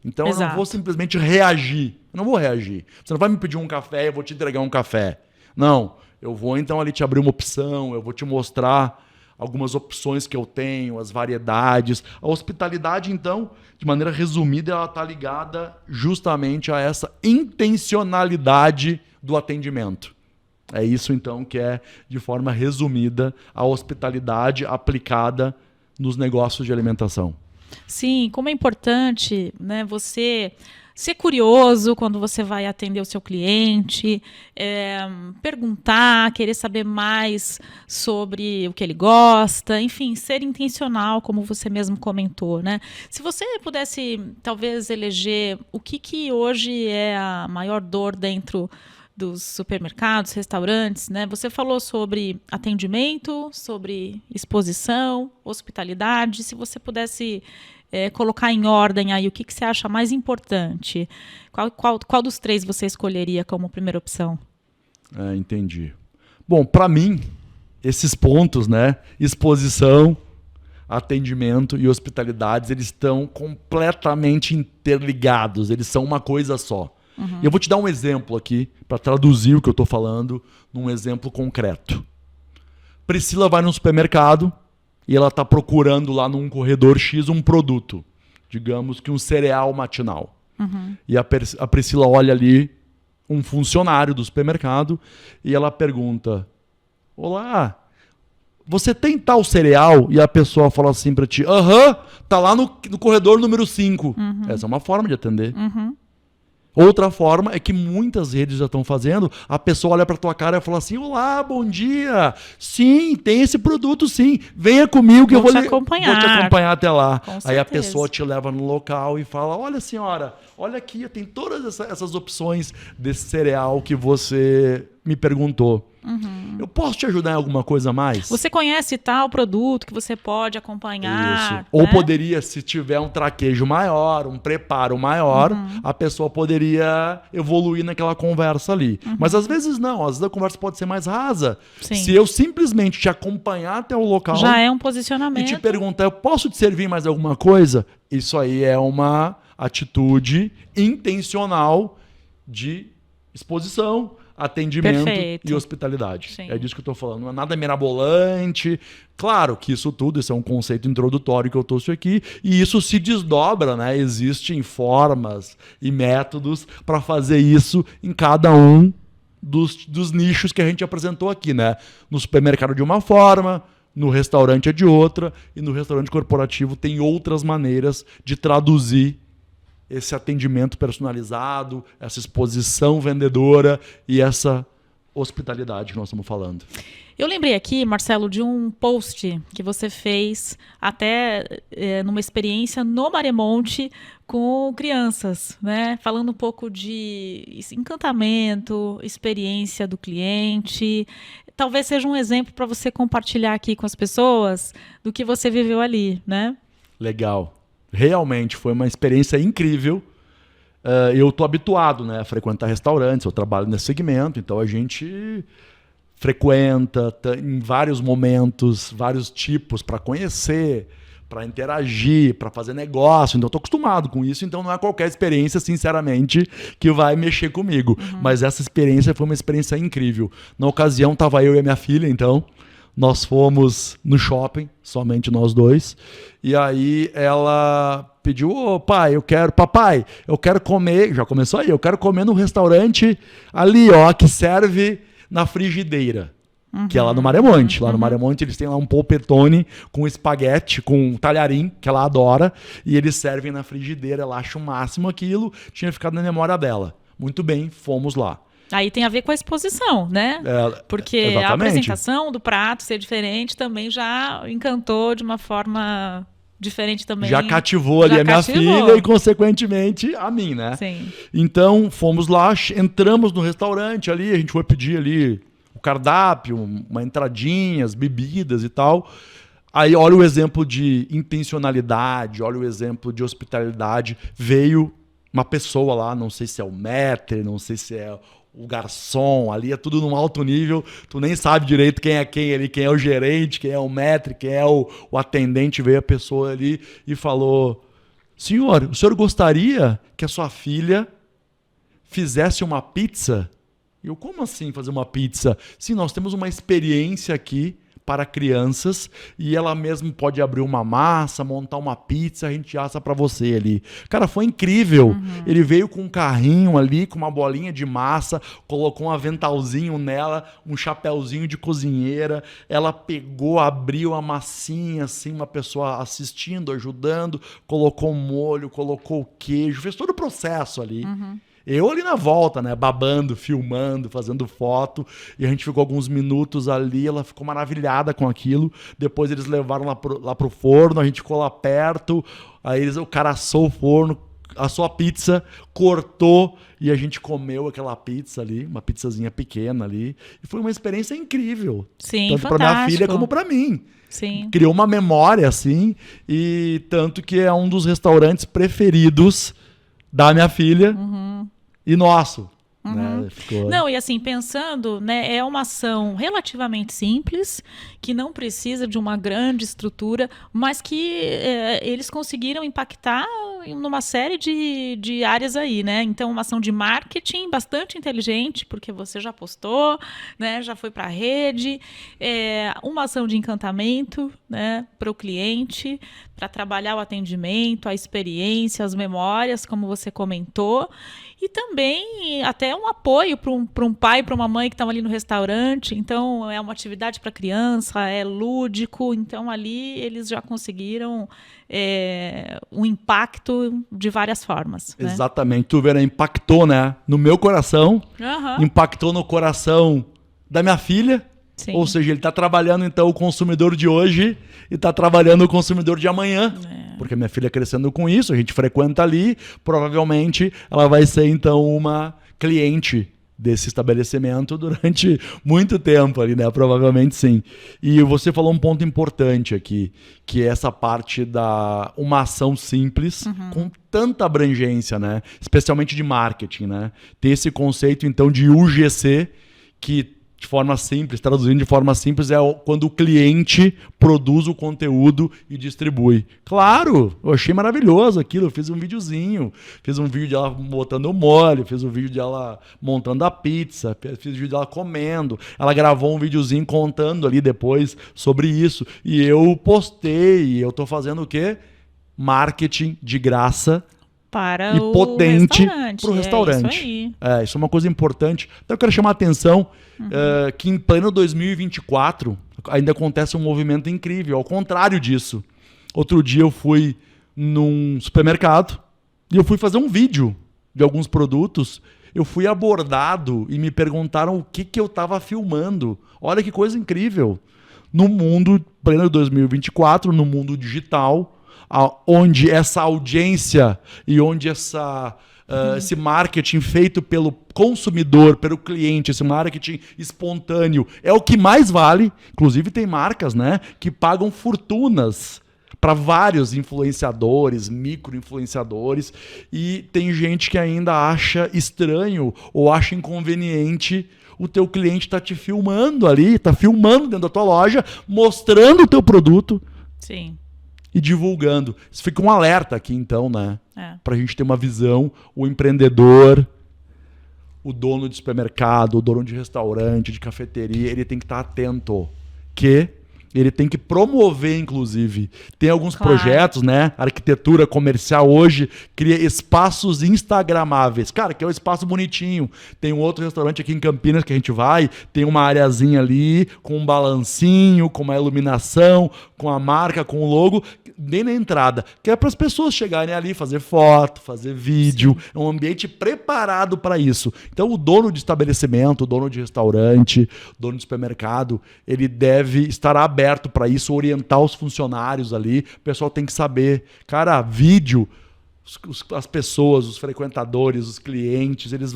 Então eu não vou simplesmente reagir. Eu não vou reagir. Você não vai me pedir um café e eu vou te entregar um café. Não. Eu vou então ali te abrir uma opção, eu vou te mostrar algumas opções que eu tenho, as variedades. A hospitalidade, então, de maneira resumida, ela está ligada justamente a essa intencionalidade do atendimento. É isso, então, que é, de forma resumida, a hospitalidade aplicada nos negócios de alimentação. Sim, como é importante, né, você ser curioso quando você vai atender o seu cliente, perguntar, querer saber mais sobre o que ele gosta, enfim, ser intencional, como você mesmo comentou, né? Se você pudesse, talvez, eleger o que hoje é a maior dor dentro dos supermercados, restaurantes, né? Você falou sobre atendimento, sobre exposição, hospitalidade. Se você pudesse colocar em ordem aí o que você acha mais importante, qual dos três você escolheria como primeira opção? Entendi. Bom, para mim, esses pontos, né? Exposição, atendimento e hospitalidade, eles estão completamente interligados. Eles são uma coisa só. E eu vou te dar um exemplo aqui, para traduzir o que eu estou falando, num exemplo concreto. Priscila vai no supermercado e ela está procurando lá num corredor X um produto. Digamos que um cereal matinal. E a Priscila olha ali um funcionário do supermercado e ela pergunta: olá, você tem tal cereal? E a pessoa fala assim para ti: aham, tá lá no corredor número 5. Essa é uma forma de atender. Outra forma é que muitas redes já estão fazendo, a pessoa olha para tua cara e fala assim: olá, bom dia, sim, tem esse produto sim, venha comigo que eu vou te acompanhar até lá. Aí a pessoa te leva no local e fala: olha senhora, olha aqui, tem todas essas opções desse cereal que você me perguntou. Eu posso te ajudar em alguma coisa a mais? Você conhece tal produto que você pode acompanhar? Isso. Ou poderia, se tiver um traquejo maior, um preparo maior, a pessoa poderia evoluir naquela conversa ali. Mas às vezes não, às vezes a conversa pode ser mais rasa. Sim. Se eu simplesmente te acompanhar até o local... Já é um posicionamento. E te perguntar: eu posso te servir mais alguma coisa? Isso aí é uma atitude intencional de exposição, atendimento e hospitalidade. Sim. É disso que eu estou falando. Não é nada mirabolante. Claro que isso é um conceito introdutório que eu trouxe aqui, e isso se desdobra, né? Existem formas e métodos para fazer isso em cada um dos nichos que a gente apresentou aqui, né? No supermercado de uma forma, no restaurante é de outra, e no restaurante corporativo tem outras maneiras de traduzir esse atendimento personalizado, essa exposição vendedora e essa hospitalidade que nós estamos falando. Eu lembrei aqui, Marcelo, de um post que você fez até numa experiência no Maremonte com crianças, né? Falando um pouco de encantamento, experiência do cliente. Talvez seja um exemplo para você compartilhar aqui com as pessoas do que você viveu ali, né? Legal. Realmente foi uma experiência incrível. Eu estou habituado, né, a frequentar restaurantes, eu trabalho nesse segmento, então a gente frequenta em vários momentos, vários tipos para conhecer, para interagir, para fazer negócio. Então eu estou acostumado com isso, então não é qualquer experiência, sinceramente, que vai mexer comigo. Mas essa experiência foi uma experiência incrível. Na ocasião estava eu e a minha filha, então... Nós fomos no shopping, somente nós dois, e aí ela pediu: papai, eu quero comer, já começou aí, eu quero comer no restaurante ali, ó, que serve na frigideira, que é lá no Maremonte. Lá no Maremonte eles têm lá um polpetone com espaguete, com talharim, que ela adora, e eles servem na frigideira, ela acha o máximo aquilo, tinha ficado na memória dela. Muito bem, fomos lá. Aí tem a ver com a exposição, né? Porque exatamente. A apresentação do prato ser diferente também já encantou de uma forma diferente também. Já cativou ali a minha filha e, consequentemente, a mim, né? Sim. Então, fomos lá, entramos no restaurante ali, a gente foi pedir ali o cardápio, uma entradinha, as bebidas e tal. Aí, olha o exemplo de intencionalidade, olha o exemplo de hospitalidade. Veio uma pessoa lá, não sei se é o maître, não sei se é o garçom, ali é tudo num alto nível, tu nem sabe direito quem é quem ali, quem é o gerente, quem é o maître, quem é o atendente. Veio a pessoa ali e falou: senhor, o senhor gostaria que a sua filha fizesse uma pizza? Eu, como assim fazer uma pizza? Sim, nós temos uma experiência aqui para crianças e ela mesmo pode abrir uma massa, montar uma pizza, a gente assa para você ali. Cara, foi incrível. Ele veio com um carrinho ali, com uma bolinha de massa, colocou um aventalzinho nela, um chapéuzinho de cozinheira. Ela pegou, abriu a massinha, assim, uma pessoa assistindo, ajudando, colocou molho, colocou queijo, fez todo o processo ali. Eu ali na volta, né, babando, filmando, fazendo foto, e a gente ficou alguns minutos ali, ela ficou maravilhada com aquilo. Depois eles levaram lá pro forno, a gente ficou lá perto, aí o cara assou o forno, assou a pizza, cortou e a gente comeu aquela pizza ali, uma pizzazinha pequena ali, e foi uma experiência incrível. Sim, tanto para minha filha como para mim. Sim. Criou uma memória assim, e tanto que é um dos restaurantes preferidos da minha filha. E nosso. Né? Não, e assim, pensando, né, é uma ação relativamente simples, que não precisa de uma grande estrutura, mas que eles conseguiram impactar numa série de áreas aí, né? Então, uma ação de marketing bastante inteligente, porque você já postou, né, já foi para a rede, uma ação de encantamento, né, para o cliente, para trabalhar o atendimento, a experiência, as memórias, como você comentou, e também até um apoio para um pai, para uma mãe que estão ali no restaurante. Então, é uma atividade para criança, é lúdico. Então, ali eles já conseguiram um impacto de várias formas. Né? Exatamente. Tu vê, né? Impactou, né? No meu coração, impactou no coração da minha filha. Sim. Ou seja, ele está trabalhando, então, o consumidor de hoje e está trabalhando o consumidor de amanhã. Porque a minha filha crescendo com isso, a gente frequenta ali, provavelmente ela vai ser, então, uma cliente desse estabelecimento durante muito tempo ali, né? Provavelmente sim. E você falou um ponto importante aqui, que é essa parte da uma ação simples com tanta abrangência, né? Especialmente de marketing, né? Ter esse conceito, então, de UGC, que de forma simples, traduzindo de forma simples, é quando o cliente produz o conteúdo e distribui. Claro, eu achei maravilhoso aquilo, eu fiz um videozinho, fiz um vídeo dela botando o molho, fiz um vídeo dela montando a pizza, fiz um vídeo dela comendo, ela gravou um videozinho contando ali depois sobre isso, e eu postei, e eu tô fazendo o quê? Marketing de graça, para e potente para o restaurante. Isso aí. Isso é uma coisa importante. Então eu quero chamar a atenção que em pleno 2024 ainda acontece um movimento incrível. Ao contrário disso. Outro dia eu fui num supermercado e eu fui fazer um vídeo de alguns produtos. Eu fui abordado e me perguntaram o que eu estava filmando. Olha que coisa incrível. No mundo, pleno 2024, no mundo digital, onde essa audiência e onde esse marketing feito pelo consumidor, pelo cliente, esse marketing espontâneo é o que mais vale. Inclusive tem marcas, né, que pagam fortunas para vários influenciadores, micro-influenciadores, e tem gente que ainda acha estranho ou acha inconveniente o teu cliente estar te filmando ali, está filmando dentro da tua loja, mostrando o teu produto. Sim. E divulgando. Isso fica um alerta aqui, então, né? Para a gente ter uma visão, o empreendedor, o dono de supermercado, o dono de restaurante, de cafeteria, ele tem que estar atento. Que ele tem que promover, inclusive. Tem alguns projetos, né? A arquitetura comercial hoje cria espaços instagramáveis. Cara, que é um espaço bonitinho. Tem um outro restaurante aqui em Campinas que a gente vai, tem uma areazinha ali, com um balancinho, com uma iluminação, com a marca, com o logo, bem na entrada. Que é para as pessoas chegarem ali, fazer foto, fazer vídeo. Sim. É um ambiente preparado para isso. Então, o dono de estabelecimento, o dono de restaurante, o dono de supermercado, ele deve estar aberto para isso, orientar os funcionários ali. O pessoal tem que saber. Cara, vídeo, as pessoas, os frequentadores, os clientes, eles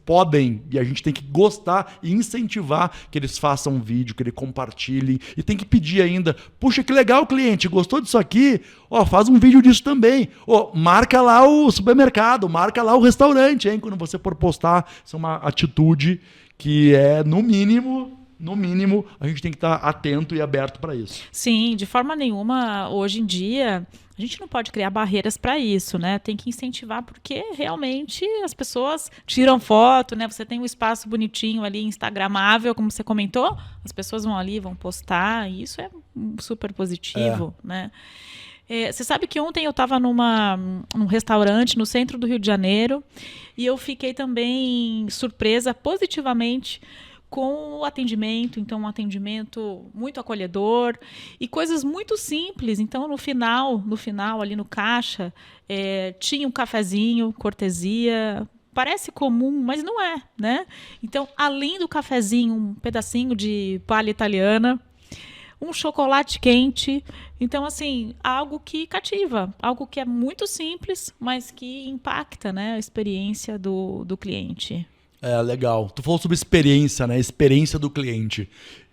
podem, e a gente tem que gostar e incentivar que eles façam um vídeo, que eles compartilhem, e tem que pedir ainda, puxa, que legal, cliente, gostou disso aqui? Faz um vídeo disso também. Marca lá o supermercado, marca lá o restaurante, hein? Quando você for postar. Isso é uma atitude que é, no mínimo, a gente tem que estar atento e aberto para isso. Sim, de forma nenhuma, hoje em dia, A gente não pode criar barreiras para isso, né? Tem que incentivar, porque realmente as pessoas tiram foto, né? Você tem um espaço bonitinho ali, instagramável, como você comentou, as pessoas vão ali, vão postar, e isso é super positivo, né? Você sabe que ontem eu estava num restaurante no centro do Rio de Janeiro e eu fiquei também surpresa positivamente com o atendimento, então um atendimento muito acolhedor e coisas muito simples. Então no final ali no caixa, tinha um cafezinho, cortesia. Parece comum, mas não é, né? Então, além do cafezinho, um pedacinho de palha italiana, um chocolate quente. Então, assim, algo que cativa, algo que é muito simples, mas que impacta, né, a experiência do cliente. Legal. Tu falou sobre experiência, né? Experiência do cliente.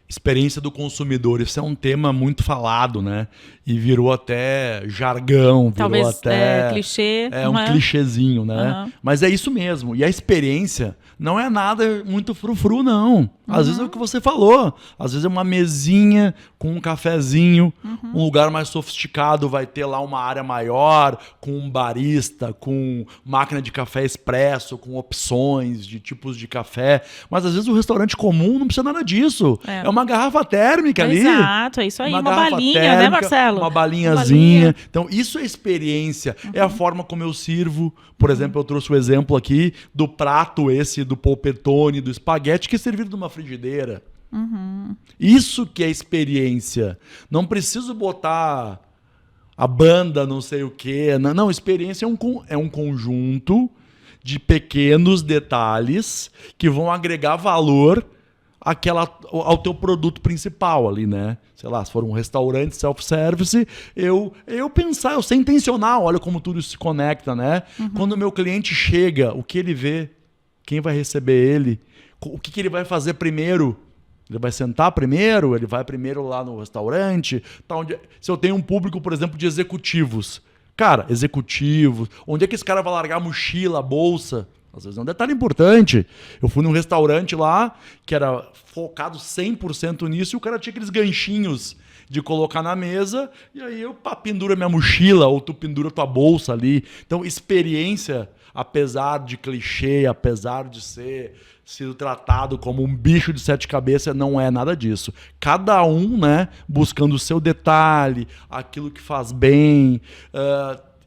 Experiência do consumidor. Isso é um tema muito falado, né? E virou até jargão, virou talvez até... clichê. Um clichêzinho, né? Uhum. Mas é isso mesmo. E a experiência não é nada muito frufru, não. Às vezes é o que você falou. Às vezes é uma mesinha com um cafezinho, um lugar mais sofisticado vai ter lá uma área maior, com um barista, com máquina de café expresso, com opções de tipos de café. Mas às vezes o restaurante comum não precisa nada disso. É uma garrafa térmica ali. Exato, é isso aí. Uma balinha, térmica, né, Marcelo? Uma balinhazinha. Então, isso é experiência. É a forma como eu sirvo. Por exemplo, eu trouxe o exemplo aqui do prato esse, do polpettone, do espaguete, que é servido numa frigideira. Isso que é experiência. Não preciso botar a banda, não sei o quê. Não, experiência é um conjunto de pequenos detalhes que vão agregar valor ao teu produto principal ali, né? Sei lá, se for um restaurante self-service, eu ser intencional, olha como tudo se conecta, né? Quando o meu cliente chega, o que ele vê, quem vai receber ele, o que ele vai fazer primeiro? Ele vai sentar primeiro, ele vai primeiro lá no restaurante, se eu tenho um público, por exemplo, de executivos. Cara, executivos, onde é que esse cara vai largar a mochila, a bolsa? Às vezes é um detalhe importante. Eu fui num restaurante lá que era focado 100% nisso e o cara tinha aqueles ganchinhos de colocar na mesa e aí eu pendura minha mochila ou tu pendura tua bolsa ali. Então, experiência, apesar de clichê, apesar de ser sido tratado como um bicho de 7 cabeças, não é nada disso. Cada um, né, buscando o seu detalhe, aquilo que faz bem.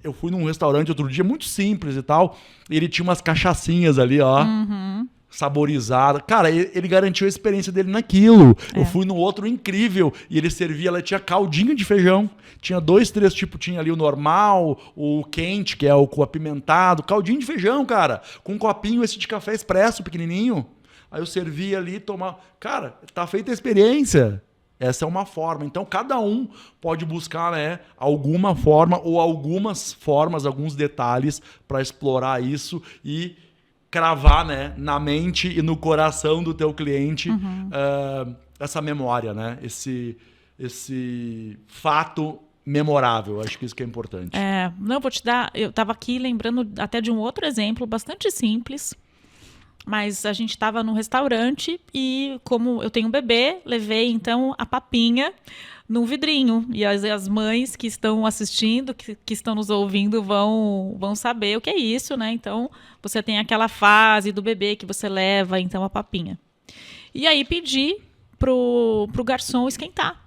Eu fui num restaurante outro dia, muito simples e tal, e ele tinha umas cachaçinhas ali, ó, saborizadas. Cara, ele garantiu a experiência dele naquilo. Eu fui no outro incrível, e ele servia, ela tinha caldinho de feijão. Tinha 2, 3 tipos, tinha ali o normal, o quente, que é o com apimentado, caldinho de feijão, cara, com um copinho esse de café expresso, pequenininho. Aí eu servia ali, tomava... Cara, tá feita a experiência. Essa é uma forma. Então, cada um pode buscar, né, alguma forma ou algumas formas, alguns detalhes para explorar isso e cravar, né, na mente e no coração do teu cliente essa memória, né? Esse fato memorável. Acho que isso que é importante. Não, vou te dar... Eu estava aqui lembrando até de um outro exemplo bastante simples. Mas a gente estava no restaurante e, como eu tenho um bebê, levei, então, a papinha num vidrinho. E as mães que estão assistindo, que estão nos ouvindo, vão saber o que é isso, né? Então, você tem aquela fase do bebê que você leva, então, a papinha. E aí, pedi pro garçom esquentar.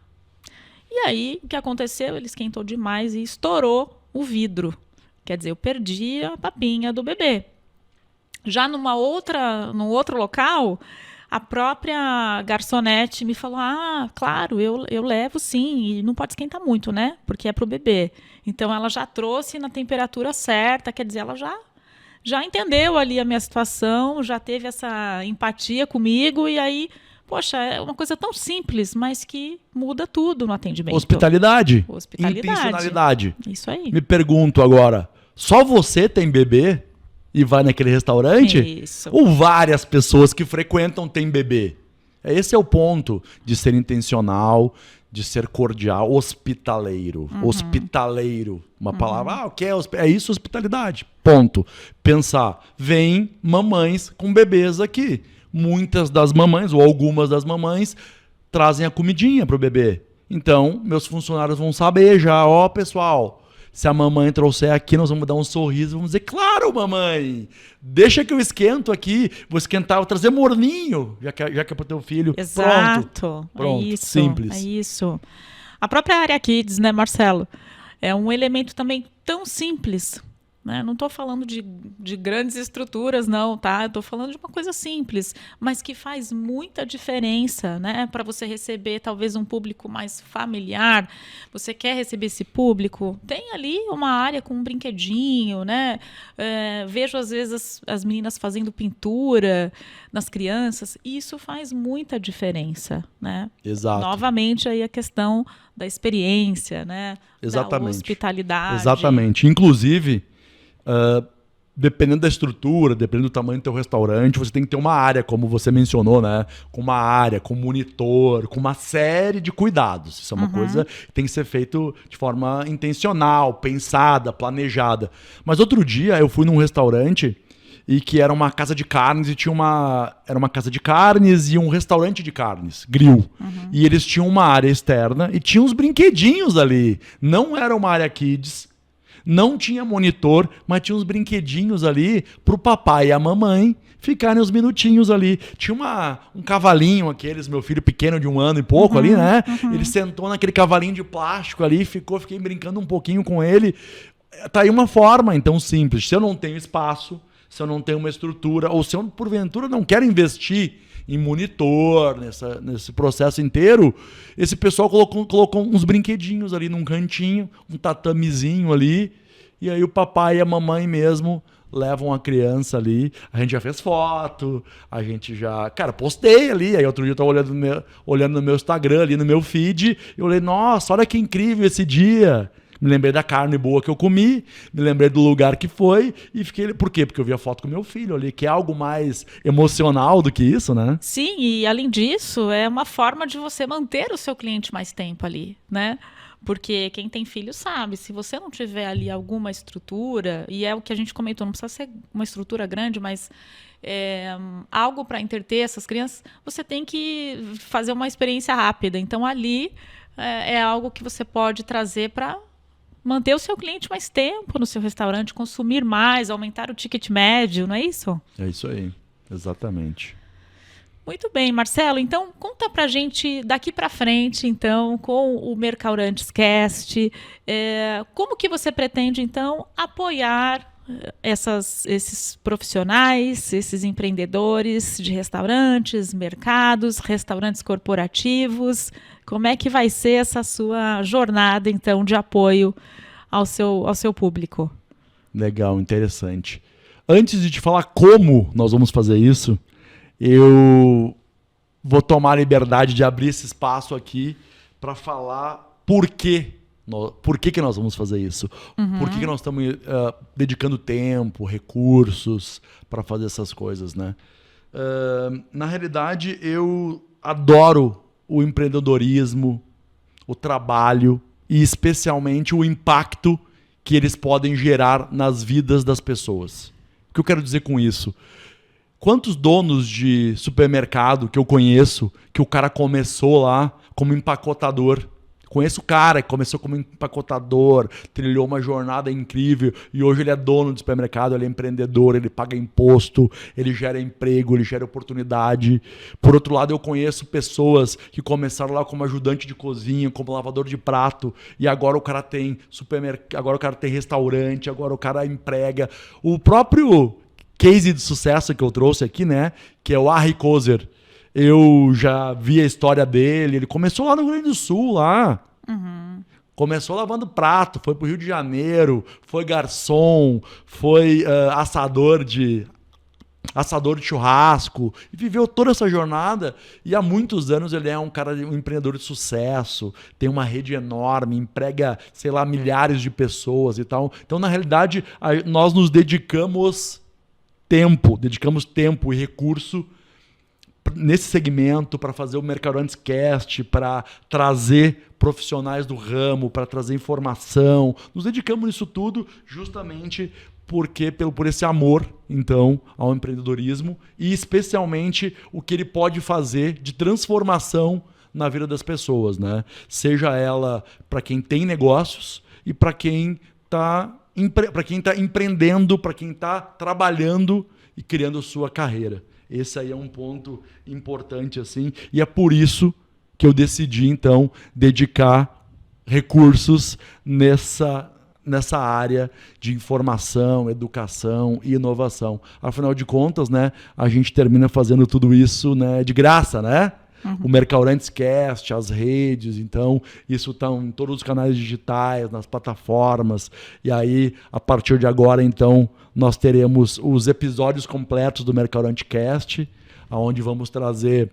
E aí, o que aconteceu? Ele esquentou demais e estourou o vidro. Quer dizer, eu perdi a papinha do bebê. Já num outro local, a própria garçonete me falou, claro, eu levo sim, e não pode esquentar muito, né? Porque é pro bebê. Então, ela já trouxe na temperatura certa, quer dizer, ela já entendeu ali a minha situação, já teve essa empatia comigo, e aí, poxa, é uma coisa tão simples, mas que muda tudo no atendimento. Hospitalidade. Intencionalidade. Isso aí. Me pergunto agora, só você tem bebê? E vai naquele restaurante? Isso. Ou várias pessoas que frequentam têm bebê? Esse é o ponto de ser intencional, de ser cordial, hospitaleiro. Hospitaleiro. Uma palavra, o que é isso, hospitalidade. Ponto. Pensar, vem mamães com bebês aqui. Muitas das mamães, ou algumas das mamães, trazem a comidinha pro bebê. Então, meus funcionários vão saber já, pessoal... Se a mamãe trouxer aqui, nós vamos dar um sorriso, vamos dizer, claro, mamãe, deixa que eu esquento aqui, vou esquentar, vou trazer morninho, já que é pro teu filho. Exato. Pronto, É isso, simples. É isso. A própria área Kids, né, Marcelo? É um elemento também tão simples, né? Não estou falando de grandes estruturas, não, tá? Estou falando de uma coisa simples, mas que faz muita diferença, né? Para você receber talvez um público mais familiar. Você quer receber esse público? Tem ali uma área com um brinquedinho, né? Vejo às vezes as meninas fazendo pintura nas crianças. E isso faz muita diferença, né? Exato. Novamente aí a questão da experiência, né? Exatamente. Da hospitalidade. Exatamente. Inclusive, dependendo da estrutura, dependendo do tamanho do teu restaurante, você tem que ter uma área, como você mencionou, né? Com uma área, com monitor, com uma série de cuidados. Isso é uma coisa que tem que ser feito de forma intencional, pensada, planejada. Mas outro dia eu fui num restaurante e que era uma casa de carnes e era uma casa de carnes e um restaurante de carnes, grill. E eles tinham uma área externa e tinha uns brinquedinhos ali. Não era uma área kids, não tinha monitor, mas tinha uns brinquedinhos ali pro papai e a mamãe ficarem uns minutinhos ali. Tinha um cavalinho, aqueles, meu filho pequeno de 1 ano e pouco ali, né? Ele sentou naquele cavalinho de plástico ali, fiquei brincando um pouquinho com ele. Tá aí uma forma, então, simples. Se eu não tenho espaço, se eu não tenho uma estrutura, ou se eu, porventura, não quero investir em monitor, nesse processo inteiro, esse pessoal colocou uns brinquedinhos ali num cantinho, um tatamezinho ali, e aí o papai e a mamãe mesmo levam a criança ali. A gente já fez foto, a gente já... Cara, postei ali, aí outro dia eu tava olhando no meu Instagram, ali no meu feed, e eu olhei, nossa, olha que incrível esse dia. Me lembrei da carne boa que eu comi, me lembrei do lugar que foi e fiquei... Por quê? Porque eu vi a foto com meu filho ali, que é algo mais emocional do que isso, né? Sim, e além disso, é uma forma de você manter o seu cliente mais tempo ali, né? Porque quem tem filho sabe, se você não tiver ali alguma estrutura, e é o que a gente comentou, não precisa ser uma estrutura grande, mas algo para entreter essas crianças, você tem que fazer uma experiência rápida. Então ali é algo que você pode trazer para manter o seu cliente mais tempo no seu restaurante, consumir mais, aumentar o ticket médio, não é isso? É isso aí, exatamente. Muito bem, Marcelo. Então, conta pra gente daqui para frente, então, com o Mercaurantes Cast, como que você pretende, então, apoiar esses profissionais, esses empreendedores de restaurantes, mercados, restaurantes corporativos? Como é que vai ser essa sua jornada, então, de apoio ao seu público? Legal, interessante. Antes de te falar como nós vamos fazer isso, eu vou tomar a liberdade de abrir esse espaço aqui para falar por que nós vamos fazer isso. Por que nós estamos dedicando tempo, recursos para fazer essas coisas, né? Na realidade, eu adoro o empreendedorismo, o trabalho e especialmente o impacto que eles podem gerar nas vidas das pessoas. O que eu quero dizer com isso? Quantos donos de supermercado que eu conheço, que o cara começou lá como empacotador? Conheço o cara que começou como empacotador, trilhou uma jornada incrível e hoje ele é dono de supermercado, ele é empreendedor, ele paga imposto, ele gera emprego, ele gera oportunidade. Por outro lado, eu conheço pessoas que começaram lá como ajudante de cozinha, como lavador de prato e agora o cara tem supermercado, agora o cara tem restaurante, agora o cara emprega. O próprio case de sucesso que eu trouxe aqui, né, que é o Harry Kozer. Eu já vi a história dele. Ele começou lá no Rio Grande do Sul, lá. Começou lavando prato, foi pro Rio de Janeiro, foi garçom, foi assador de churrasco, e viveu toda essa jornada. E há muitos anos ele é um empreendedor de sucesso, tem uma rede enorme, emprega, sei lá, milhares de pessoas e tal. Então, na realidade, nós nos dedicamos tempo e recurso nesse segmento para fazer o Mercaurantes Cast, para trazer profissionais do ramo, para trazer informação. Nos dedicamos nisso tudo justamente por esse amor, então, ao empreendedorismo e especialmente o que ele pode fazer de transformação na vida das pessoas, né? Seja ela para quem tem negócios e para quem está empreendendo, para quem está trabalhando e criando a sua carreira. Esse aí é um ponto importante, assim, e é por isso que eu decidi, então, dedicar recursos nessa área de informação, educação e inovação. Afinal de contas, né, a gente termina fazendo tudo isso, né, de graça, né? O Mercaurantes Cast, as redes, então isso está em todos os canais digitais, nas plataformas. E aí, a partir de agora, então, nós teremos os episódios completos do Mercaurantes Cast, onde vamos trazer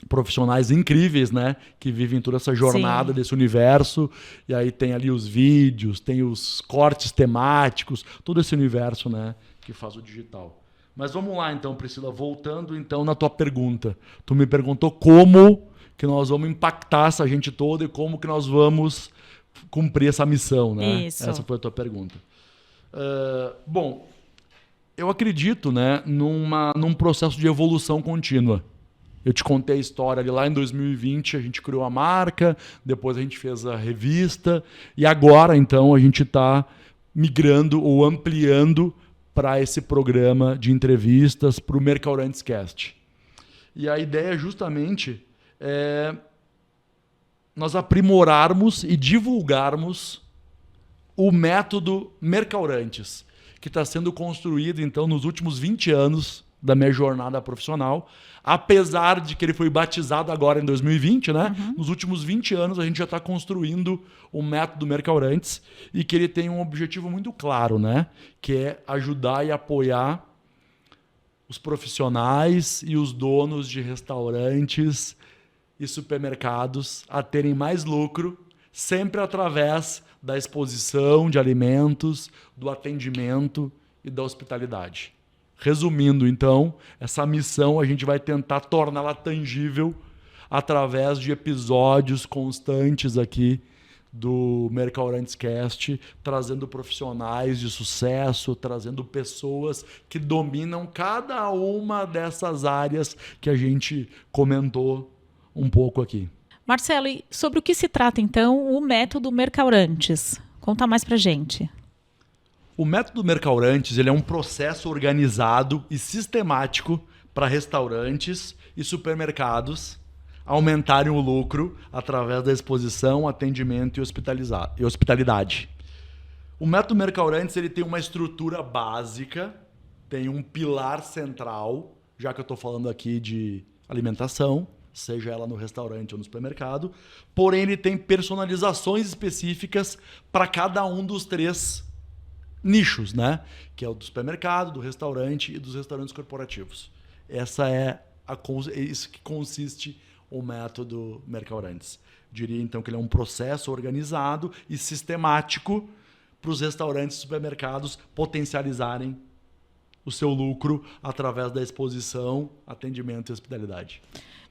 profissionais incríveis, né, que vivem toda essa jornada desse universo. E aí tem ali os vídeos, tem os cortes temáticos, todo esse universo, né, que faz o digital. Mas vamos lá então, Priscila, voltando então na tua pergunta. Tu me perguntou como que nós vamos impactar essa gente toda e como que nós vamos cumprir essa missão, né? Isso. Essa foi a tua pergunta. Bom, eu acredito, né, num processo de evolução contínua. Eu te contei a história ali lá em 2020, a gente criou a marca, depois a gente fez a revista e agora então a gente está migrando ou ampliando para esse programa de entrevistas, para o Mercaurantes Cast. E a ideia justamente é nós aprimorarmos e divulgarmos o método Mercaurantes, que está sendo construído então nos últimos 20 anos da minha jornada profissional, apesar de que ele foi batizado agora em 2020, né? Nos últimos 20 anos a gente já está construindo o método Mercaurantes e que ele tem um objetivo muito claro, né? Que é ajudar e apoiar os profissionais e os donos de restaurantes e supermercados a terem mais lucro, sempre através da exposição de alimentos, do atendimento e da hospitalidade. Resumindo, então, essa missão a gente vai tentar torná-la tangível através de episódios constantes aqui do Mercaurantes Cast, trazendo profissionais de sucesso, trazendo pessoas que dominam cada uma dessas áreas que a gente comentou um pouco aqui. Marcelo, e sobre o que se trata, então, o método Mercaurantes? Conta mais pra gente. O método Mercaurantes ele é um processo organizado e sistemático para restaurantes e supermercados aumentarem o lucro através da exposição, atendimento e hospitalidade. O método Mercaurantes ele tem uma estrutura básica, tem um pilar central, já que eu estou falando aqui de alimentação, seja ela no restaurante ou no supermercado, porém ele tem personalizações específicas para cada um dos 3 nichos, né? Que é o do supermercado, do restaurante e dos restaurantes corporativos. Essa é isso que consiste o método Mercaurantes. Diria então que ele é um processo organizado e sistemático para os restaurantes e supermercados potencializarem o seu lucro através da exposição, atendimento e hospitalidade.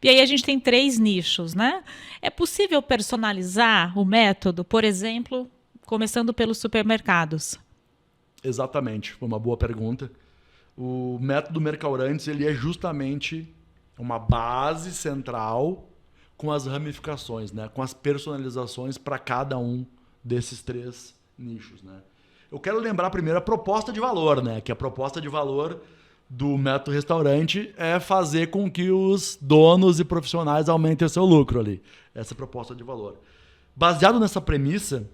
E aí a gente tem 3 nichos, né? É possível personalizar o método, por exemplo, começando pelos supermercados? Exatamente, foi uma boa pergunta. O método Mercaurantes ele é justamente uma base central com as ramificações, né? Com as personalizações para cada um desses 3 nichos, né? Eu quero lembrar primeiro a proposta de valor, né? Que a proposta de valor do método restaurante é fazer com que os donos e profissionais aumentem o seu lucro ali. Essa é a proposta de valor. Baseado nessa premissa,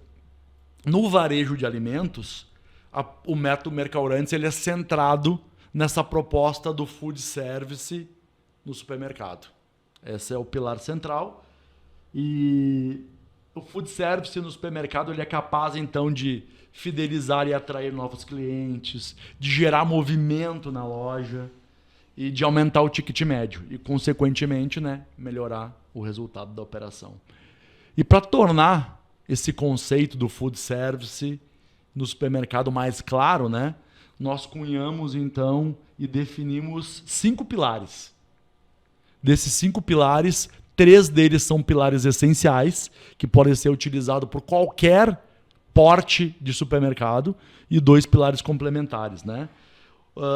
no varejo de alimentos, o método Mercaurantes ele é centrado nessa proposta do food service no supermercado. Esse é o pilar central. E o food service no supermercado ele é capaz, então, de fidelizar e atrair novos clientes, de gerar movimento na loja e de aumentar o ticket médio e, consequentemente, né, melhorar o resultado da operação. E para tornar esse conceito do food service no supermercado mais claro, né, nós cunhamos, então, e definimos 5 pilares. Desses 5 pilares, 3 deles são pilares essenciais, que podem ser utilizados por qualquer porte de supermercado, e 2 pilares complementares, né?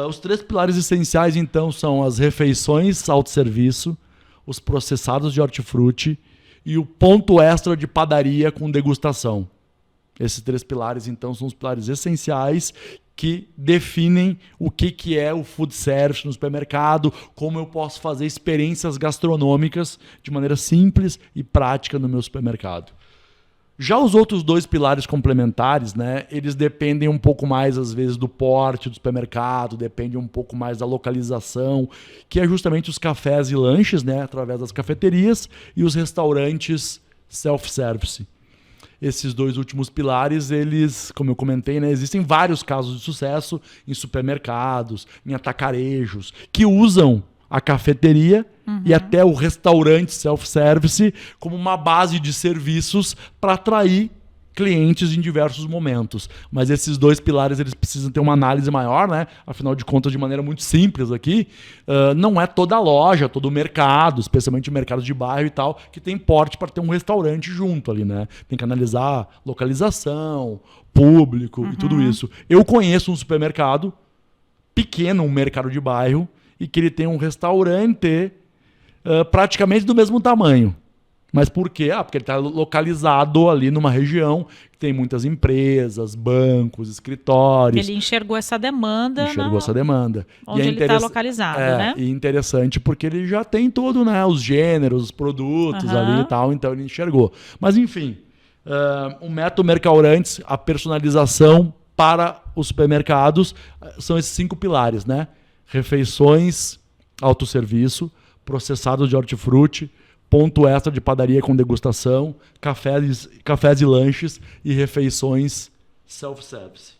Os 3 pilares essenciais, então, são as refeições autosserviço, os processados de hortifruti e o ponto extra de padaria com degustação. Esses 3 pilares, então, são os pilares essenciais que definem o que é o food service no supermercado, como eu posso fazer experiências gastronômicas de maneira simples e prática no meu supermercado. Já os outros 2 pilares complementares, né, eles dependem um pouco mais, às vezes, do porte do supermercado, dependem um pouco mais da localização, que é justamente os cafés e lanches, né, através das cafeterias, e os restaurantes self-service. Esses 2 últimos pilares, eles, como eu comentei, né, existem vários casos de sucesso em supermercados, em atacarejos, que usam a cafeteria e até o restaurante self-service como uma base de serviços para atrair clientes em diversos momentos. Mas esses 2 pilares, eles precisam ter uma análise maior, né? Afinal de contas, de maneira muito simples aqui, não é toda loja, todo mercado, especialmente mercados de bairro e tal, que tem porte para ter um restaurante junto ali, né? Tem que analisar localização, público e tudo isso. Eu conheço um supermercado pequeno, um mercado de bairro, e que ele tem um restaurante praticamente do mesmo tamanho. Mas por quê? Porque ele está localizado ali numa região que tem muitas empresas, bancos, escritórios. Ele enxergou essa demanda. Essa demanda. Onde ele está localizado, né? E interessante porque ele já tem todo, né, os gêneros, os produtos ali e tal, então ele enxergou. Mas enfim, o método Mercaurantes, a personalização para os supermercados, são esses 5 pilares, né? Refeições, autosserviço, processado de hortifruti, ponto extra de padaria com degustação, cafés e lanches e refeições self-service.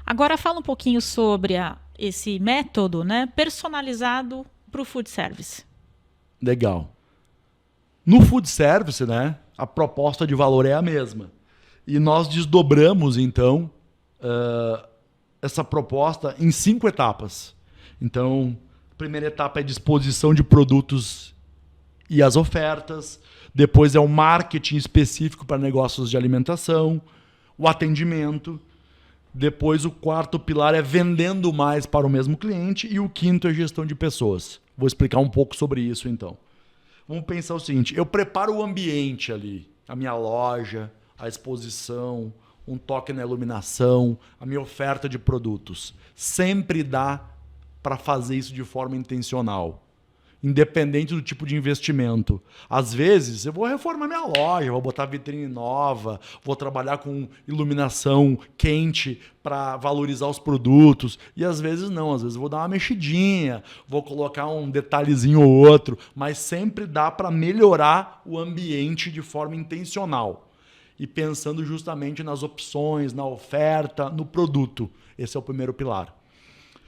Agora fala um pouquinho sobre esse método, né, personalizado para o food service. Legal. No food service, né, a proposta de valor é a mesma. E nós desdobramos, então, essa proposta em 5 etapas. Então, a primeira etapa é a disposição de produtos e as ofertas. Depois é o marketing específico para negócios de alimentação, o atendimento. Depois o 4º pilar é vendendo mais para o mesmo cliente. E o 5º é gestão de pessoas. Vou explicar um pouco sobre isso, então. Vamos pensar o seguinte, eu preparo o ambiente ali, a minha loja, a exposição, um toque na iluminação, a minha oferta de produtos. Sempre dá para fazer isso de forma intencional, independente do tipo de investimento. Às vezes, eu vou reformar minha loja, vou botar vitrine nova, vou trabalhar com iluminação quente para valorizar os produtos. E às vezes não, às vezes eu vou dar uma mexidinha, vou colocar um detalhezinho ou outro, mas sempre dá para melhorar o ambiente de forma intencional. E pensando justamente nas opções, na oferta, no produto. Esse é o primeiro pilar.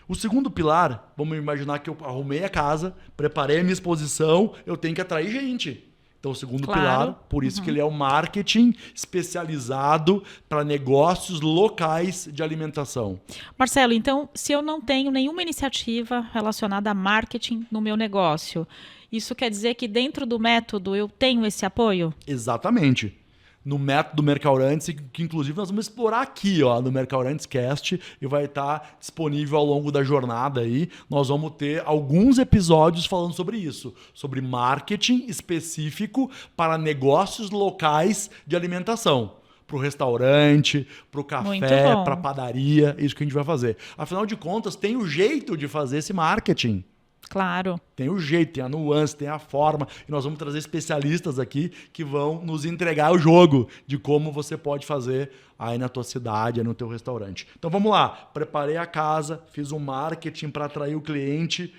O segundo pilar, vamos imaginar que eu arrumei a casa, preparei a minha exposição, eu tenho que atrair gente. Então, o segundo pilar, por isso que ele é o marketing especializado para negócios locais de alimentação. Marcelo, então, se eu não tenho nenhuma iniciativa relacionada a marketing no meu negócio, isso quer dizer que dentro do método eu tenho esse apoio? Exatamente. No método Mercaurantes, que inclusive nós vamos explorar aqui, ó, no Mercaurantes Cast, e vai estar disponível ao longo da jornada aí. Nós vamos ter alguns episódios falando sobre isso, sobre marketing específico para negócios locais de alimentação. Para o restaurante, para o café, para a padaria, é isso que a gente vai fazer. Afinal de contas, tem o jeito de fazer esse marketing. Claro. Tem o jeito, tem a nuance, tem a forma. E nós vamos trazer especialistas aqui que vão nos entregar o jogo de como você pode fazer aí na tua cidade, aí no teu restaurante. Então vamos lá. Preparei a casa, fiz um marketing para atrair o cliente.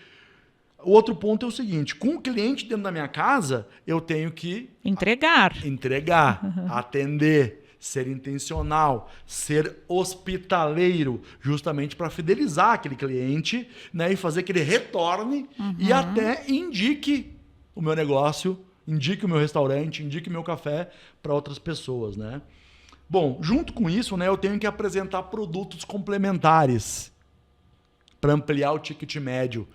O outro ponto é o seguinte, com o cliente dentro da minha casa, eu tenho que... Entregar, atender, ser intencional, ser hospitaleiro, justamente para fidelizar aquele cliente, né, e fazer que ele retorne e até indique o meu negócio, indique o meu restaurante, indique o meu café para outras pessoas, né? Bom, junto com isso, né, eu tenho que apresentar produtos complementares para ampliar o ticket médio.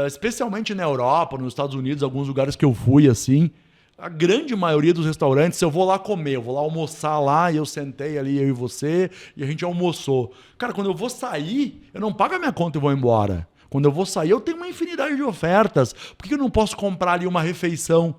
Especialmente na Europa, nos Estados Unidos, alguns lugares que eu fui assim, a grande maioria dos restaurantes, eu vou lá comer, eu vou lá almoçar lá, e eu sentei ali, eu e você, e a gente almoçou. Cara, quando eu vou sair, eu não pago a minha conta e vou embora. Quando eu vou sair, eu tenho uma infinidade de ofertas. Por que eu não posso comprar ali uma refeição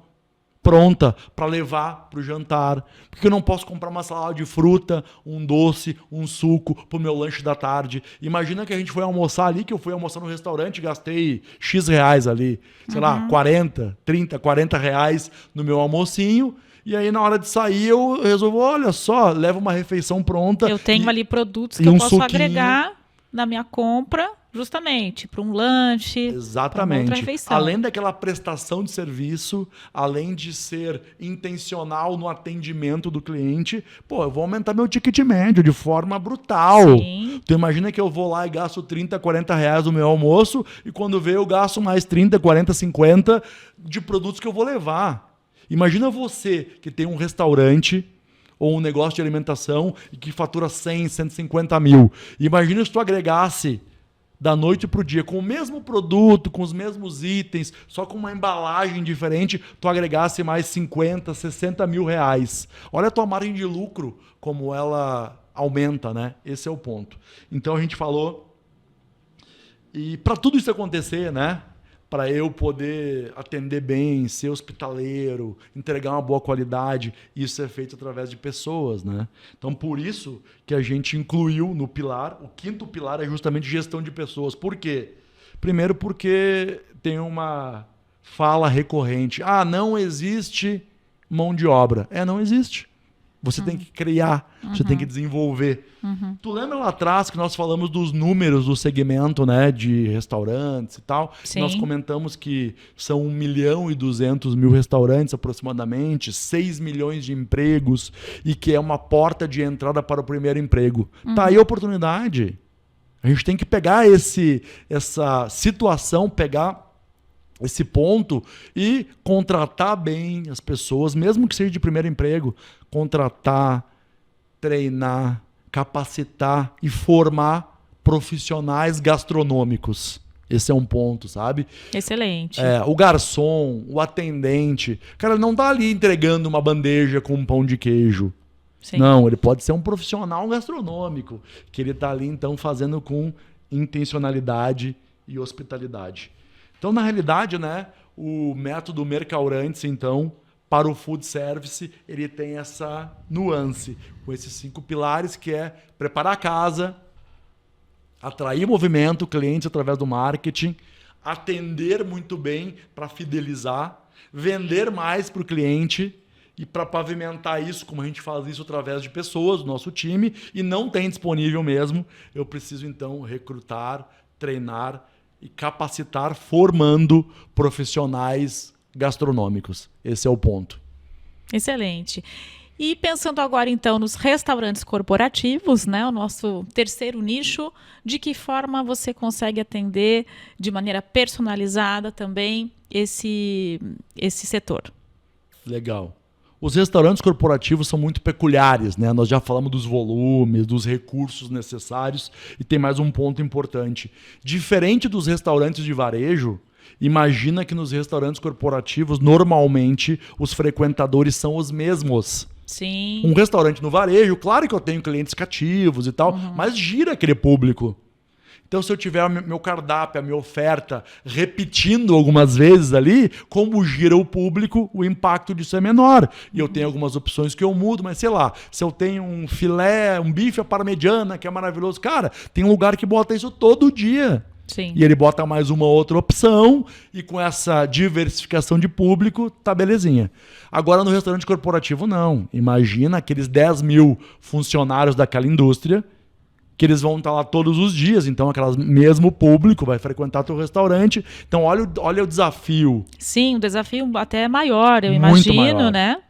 pronta para levar para o jantar. Porque eu não posso comprar uma salada de fruta, um doce, um suco para o meu lanche da tarde. Imagina que a gente foi almoçar ali, que eu fui almoçar no restaurante e gastei X reais ali. Sei lá, 40, 30, 40 reais no meu almocinho. E aí, na hora de sair, eu resolvo, olha só, levo uma refeição pronta. Eu tenho ali produtos que eu posso agregar na minha compra, justamente, para um lanche, exatamente, outra refeição. Além daquela prestação de serviço, além de ser intencional no atendimento do cliente, eu vou aumentar meu ticket médio de forma brutal. Sim. Tu imagina que eu vou lá e gasto 30, 40 reais no meu almoço e quando vê eu gasto mais 30, 40, 50 de produtos que eu vou levar. Imagina você que tem um restaurante ou um negócio de alimentação e que fatura 100, 150 mil. Imagina se tu agregasse da noite para o dia, com o mesmo produto, com os mesmos itens, só com uma embalagem diferente, tu agregasse mais 50, 60 mil reais. Olha a tua margem de lucro, como ela aumenta, né? Esse é o ponto. Então a gente falou, e para tudo isso acontecer, né? Para eu poder atender bem, ser hospitaleiro, entregar uma boa qualidade, isso é feito através de pessoas, né? Então, por isso que a gente incluiu no pilar, o 5º pilar é justamente gestão de pessoas. Por quê? Primeiro porque tem uma fala recorrente. Não existe mão de obra. Não existe. Você tem que criar, você tem que desenvolver. Tu lembra lá atrás que nós falamos dos números do segmento, né, de restaurantes e tal? Sim. Nós comentamos que são 1.200.000 restaurantes aproximadamente, 6 milhões de empregos e que é uma porta de entrada para o primeiro emprego. Tá aí a oportunidade. A gente tem que pegar essa situação, pegar esse ponto e contratar bem as pessoas, mesmo que seja de primeiro emprego, contratar, treinar, capacitar e formar profissionais gastronômicos. Esse é um ponto, sabe? Excelente. O garçom, o atendente, cara, ele não tá ali entregando uma bandeja com um pão de queijo. Sim. Não, ele pode ser um profissional gastronômico, que ele tá ali então fazendo com intencionalidade e hospitalidade. Então, na realidade, né, o método Mercaurantes, então, para o food service, ele tem essa nuance, com esses 5 pilares, que é preparar a casa, atrair movimento, clientes através do marketing, atender muito bem para fidelizar, vender mais para o cliente e para pavimentar isso, como a gente faz isso através de pessoas, do nosso time, e não tem disponível mesmo, eu preciso, então, recrutar, treinar e capacitar formando profissionais gastronômicos. Esse é o ponto. Excelente. E pensando agora, então, nos restaurantes corporativos, né, o nosso terceiro nicho, de que forma você consegue atender de maneira personalizada também esse setor? Legal. Os restaurantes corporativos são muito peculiares, né? Nós já falamos dos volumes, dos recursos necessários e tem mais um ponto importante. Diferente dos restaurantes de varejo, imagina que nos restaurantes corporativos, normalmente, os frequentadores são os mesmos. Sim. Um restaurante no varejo, claro que eu tenho clientes cativos e tal, mas gira aquele público. Então, se eu tiver meu cardápio, a minha oferta, repetindo algumas vezes ali, como gira o público, o impacto disso é menor. E eu tenho algumas opções que eu mudo, mas sei lá, se eu tenho um filé, um bife à parmegiana, que é maravilhoso, cara, tem um lugar que bota isso todo dia. Sim. E ele bota mais uma outra opção e com essa diversificação de público, tá belezinha. Agora, no restaurante corporativo, não. Imagina aqueles 10 mil funcionários daquela indústria que eles vão estar lá todos os dias, então aquele mesmo público vai frequentar teu restaurante. Então olha o desafio. Sim, o desafio até é maior, eu Muito imagino, maior. né?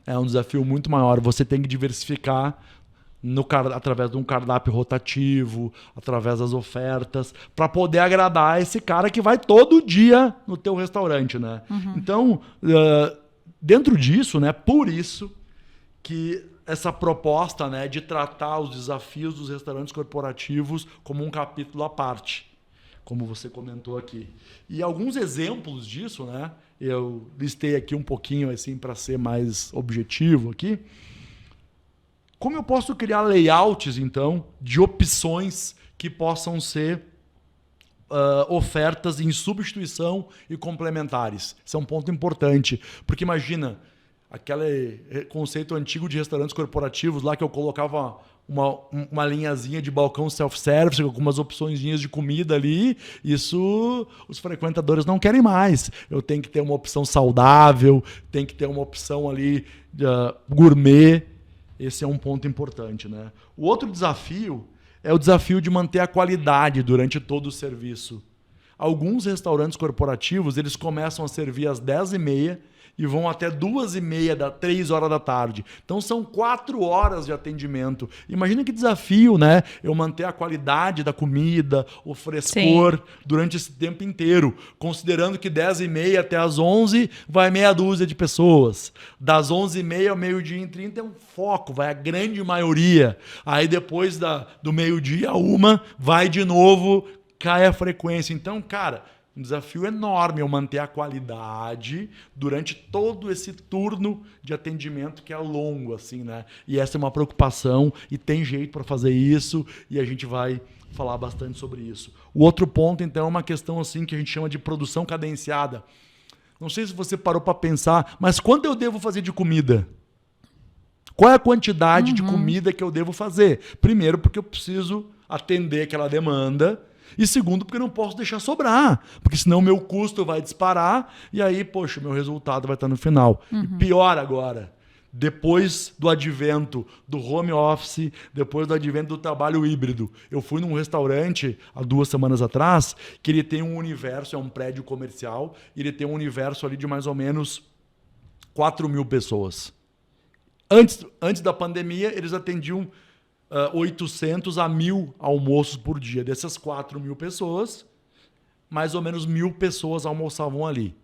É um desafio muito maior. Você tem que diversificar através de um cardápio rotativo, através das ofertas, para poder agradar esse cara que vai todo dia no teu restaurante, né? Então, dentro disso, né, por isso que essa proposta, né, de tratar os desafios dos restaurantes corporativos como um capítulo à parte, como você comentou aqui. E alguns exemplos disso, né, eu listei aqui um pouquinho assim para ser mais objetivo aqui. Como eu posso criar layouts, então, de opções que possam ser ofertas em substituição e complementares. Isso é um ponto importante, porque imagina aquele conceito antigo de restaurantes corporativos lá que eu colocava uma linhazinha de balcão self-service com algumas opçõezinhas de comida ali. Isso os frequentadores não querem mais. Eu tenho que ter uma opção saudável, tem que ter uma opção ali gourmet. Esse é um ponto importante, né? O outro desafio é o desafio de manter a qualidade durante todo o serviço. Alguns restaurantes corporativos eles começam a servir às 10h30 e vão até 2h30, 3 horas da tarde. Então são 4 horas de atendimento. Imagina que desafio, né? Eu manter a qualidade da comida, o frescor durante esse tempo inteiro. Considerando que 10h30 até as 11 vai meia dúzia de pessoas. Das 11h30 ao meio-dia e 30 é um foco, vai a grande maioria. Aí depois do meio-dia a 1 vai de novo, cai a frequência. Então, cara, um desafio enorme eu manter a qualidade durante todo esse turno de atendimento que é longo, assim, né? E essa é uma preocupação e tem jeito para fazer isso e a gente vai falar bastante sobre isso. O outro ponto, então, é uma questão assim que a gente chama de produção cadenciada. Não sei se você parou para pensar, mas quanto eu devo fazer de comida? Qual é a quantidade de comida que eu devo fazer? Primeiro, porque eu preciso atender aquela demanda. E segundo, porque eu não posso deixar sobrar. Porque senão meu custo vai disparar e aí, poxa, meu resultado vai estar no final. E pior agora, depois do advento do home office, depois do advento do trabalho híbrido. Eu fui num restaurante há 2 semanas atrás que ele tem um universo, é um prédio comercial, e ele tem um universo ali de mais ou menos 4.000 pessoas. Antes da pandemia, eles atendiam 800 a 1.000 almoços por dia. Dessas 4.000 pessoas, mais ou menos 1.000 pessoas almoçavam ali.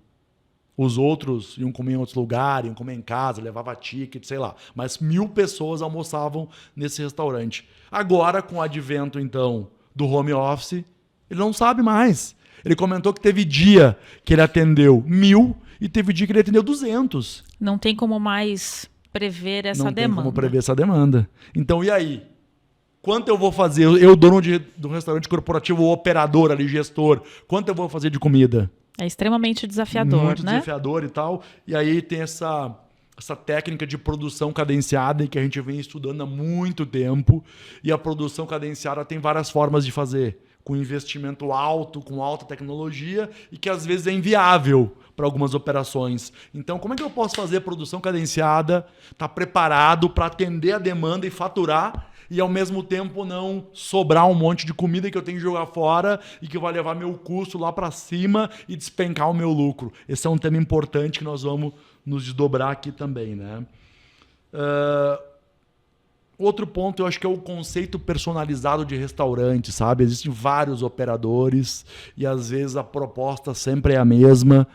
Os outros iam comer em outros lugares, iam comer em casa, levava ticket, sei lá. Mas 1.000 pessoas almoçavam nesse restaurante. Agora, com o advento, então, do home office, ele não sabe mais. Ele comentou que teve dia que ele atendeu 1.000 e teve dia que ele atendeu 200. Não tem como mais prever essa demanda. Não tem como prever essa demanda. Então, e aí? Quanto eu vou fazer? Eu, dono do restaurante corporativo, o operador ali, gestor, quanto eu vou fazer de comida? É extremamente desafiador, muito né? Desafiador e tal. E aí tem essa técnica de produção cadenciada que a gente vem estudando há muito tempo. E a produção cadenciada tem várias formas de fazer. Com investimento alto, com alta tecnologia e que às vezes é inviável para algumas operações. Então, como é que eu posso fazer produção cadenciada, estar preparado para atender a demanda e faturar e ao mesmo tempo não sobrar um monte de comida que eu tenho que jogar fora e que vai levar meu custo lá para cima e despencar o meu lucro? Esse é um tema importante que nós vamos nos desdobrar aqui também, né? Outro ponto, eu acho que é o conceito personalizado de restaurante, sabe? Existem vários operadores e às vezes a proposta sempre é a mesma.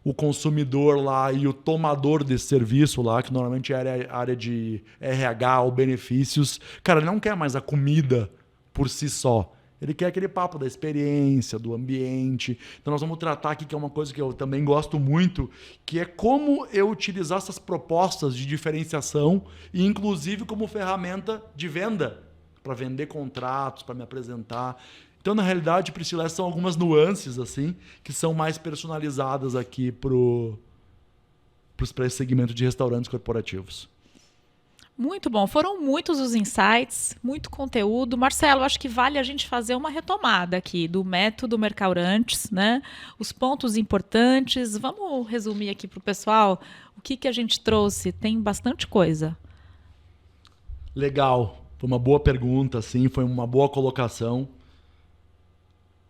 O consumidor lá e o tomador desse serviço lá, que normalmente é a área de RH ou benefícios, cara, ele não quer mais a comida por si só. Ele quer aquele papo da experiência, do ambiente. Então nós vamos tratar aqui, que é uma coisa que eu também gosto muito, que é como eu utilizar essas propostas de diferenciação e inclusive como ferramenta de venda, para vender contratos, para me apresentar. Então, na realidade, Priscila, essas são algumas nuances assim, que são mais personalizadas aqui para esse segmento de restaurantes corporativos. Muito bom. Foram muitos os insights, muito conteúdo. Marcelo, acho que vale a gente fazer uma retomada aqui do método Mercaurantes, né? Os pontos importantes. Vamos resumir aqui para o pessoal o que a gente trouxe. Tem bastante coisa. Legal. Foi uma boa pergunta, sim. Foi uma boa colocação.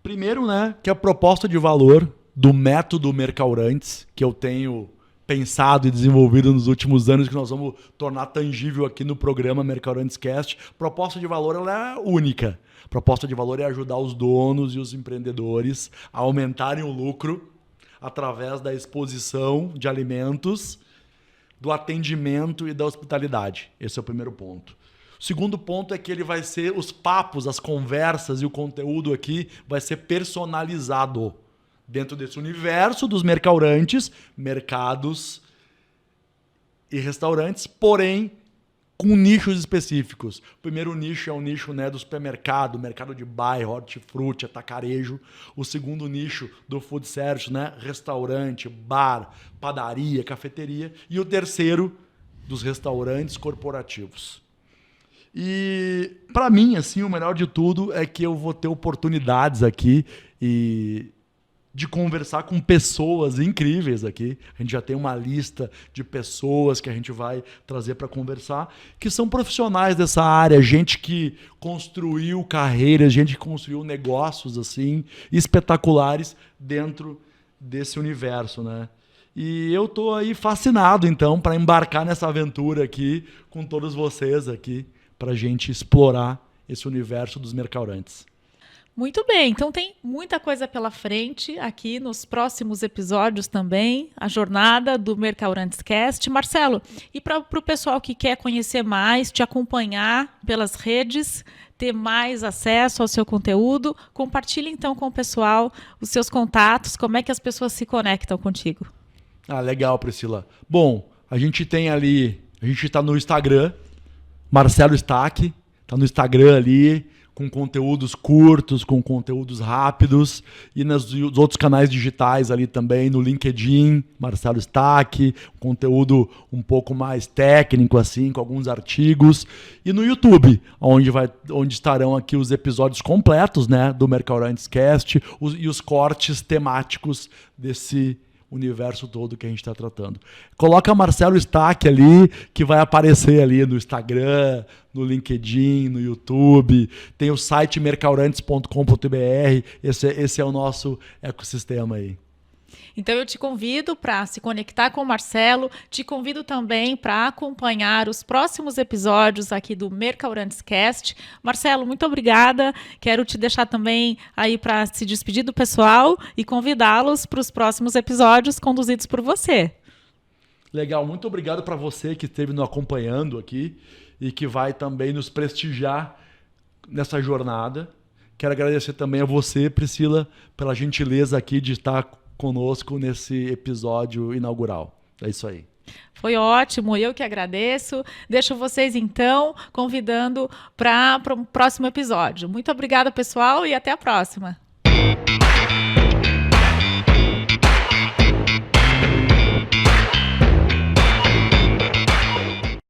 Primeiro, né, que a proposta de valor do método Mercaurantes, que eu tenho pensado e desenvolvido nos últimos anos, que nós vamos tornar tangível aqui no programa Mercaurantes Cast. Proposta de valor ela é única. Proposta de valor é ajudar os donos e os empreendedores a aumentarem o lucro através da exposição de alimentos, do atendimento e da hospitalidade. Esse é o primeiro ponto. O segundo ponto é que ele vai ser os papos, as conversas e o conteúdo aqui vai ser personalizado dentro desse universo dos mercaurantes, mercados e restaurantes, porém com nichos específicos. O primeiro nicho é o nicho, né, do supermercado, mercado de bairro, hortifruti, atacarejo. O segundo nicho do food service, né, restaurante, bar, padaria, cafeteria. E o terceiro dos restaurantes corporativos. E para mim, assim, o melhor de tudo é que eu vou ter oportunidades aqui de conversar com pessoas incríveis aqui. A gente já tem uma lista de pessoas que a gente vai trazer para conversar, que são profissionais dessa área, gente que construiu carreiras, gente que construiu negócios assim espetaculares dentro desse universo, né? E eu tô aí fascinado, então, para embarcar nessa aventura aqui com todos vocês aqui, para a gente explorar esse universo dos mercaurantes. Muito bem, então tem muita coisa pela frente aqui nos próximos episódios também, a jornada do Mercaurantes Cast. Marcelo, e para o pessoal que quer conhecer mais, te acompanhar pelas redes, ter mais acesso ao seu conteúdo, compartilhe então com o pessoal os seus contatos, como é que as pessoas se conectam contigo. Ah, legal, Priscila. Bom, a gente tem ali, a gente está no Instagram, Marcelo Stack, está no Instagram ali, com conteúdos curtos, com conteúdos rápidos, e nos outros canais digitais ali também, no LinkedIn, Marcelo Stack, conteúdo um pouco mais técnico, assim, com alguns artigos, e no YouTube, onde estarão aqui os episódios completos, né, do Mercaurantes Cast e os cortes temáticos desse universo todo que a gente está tratando. Coloca Marcelo Stack ali, que vai aparecer ali no Instagram, no LinkedIn, no YouTube. Tem o site mercaurantes.com.br. Esse é o nosso ecossistema aí. Então eu te convido para se conectar com o Marcelo, te convido também para acompanhar os próximos episódios aqui do Mercaurantes Cast. Marcelo, muito obrigada. Quero te deixar também aí para se despedir do pessoal e convidá-los para os próximos episódios conduzidos por você. Legal, muito obrigado para você que esteve nos acompanhando aqui e que vai também nos prestigiar nessa jornada. Quero agradecer também a você, Priscila, pela gentileza aqui de estar conosco nesse episódio inaugural. É isso aí. Foi ótimo, eu que agradeço. Deixo vocês, então, convidando para o próximo episódio. Muito obrigada, pessoal, e até a próxima.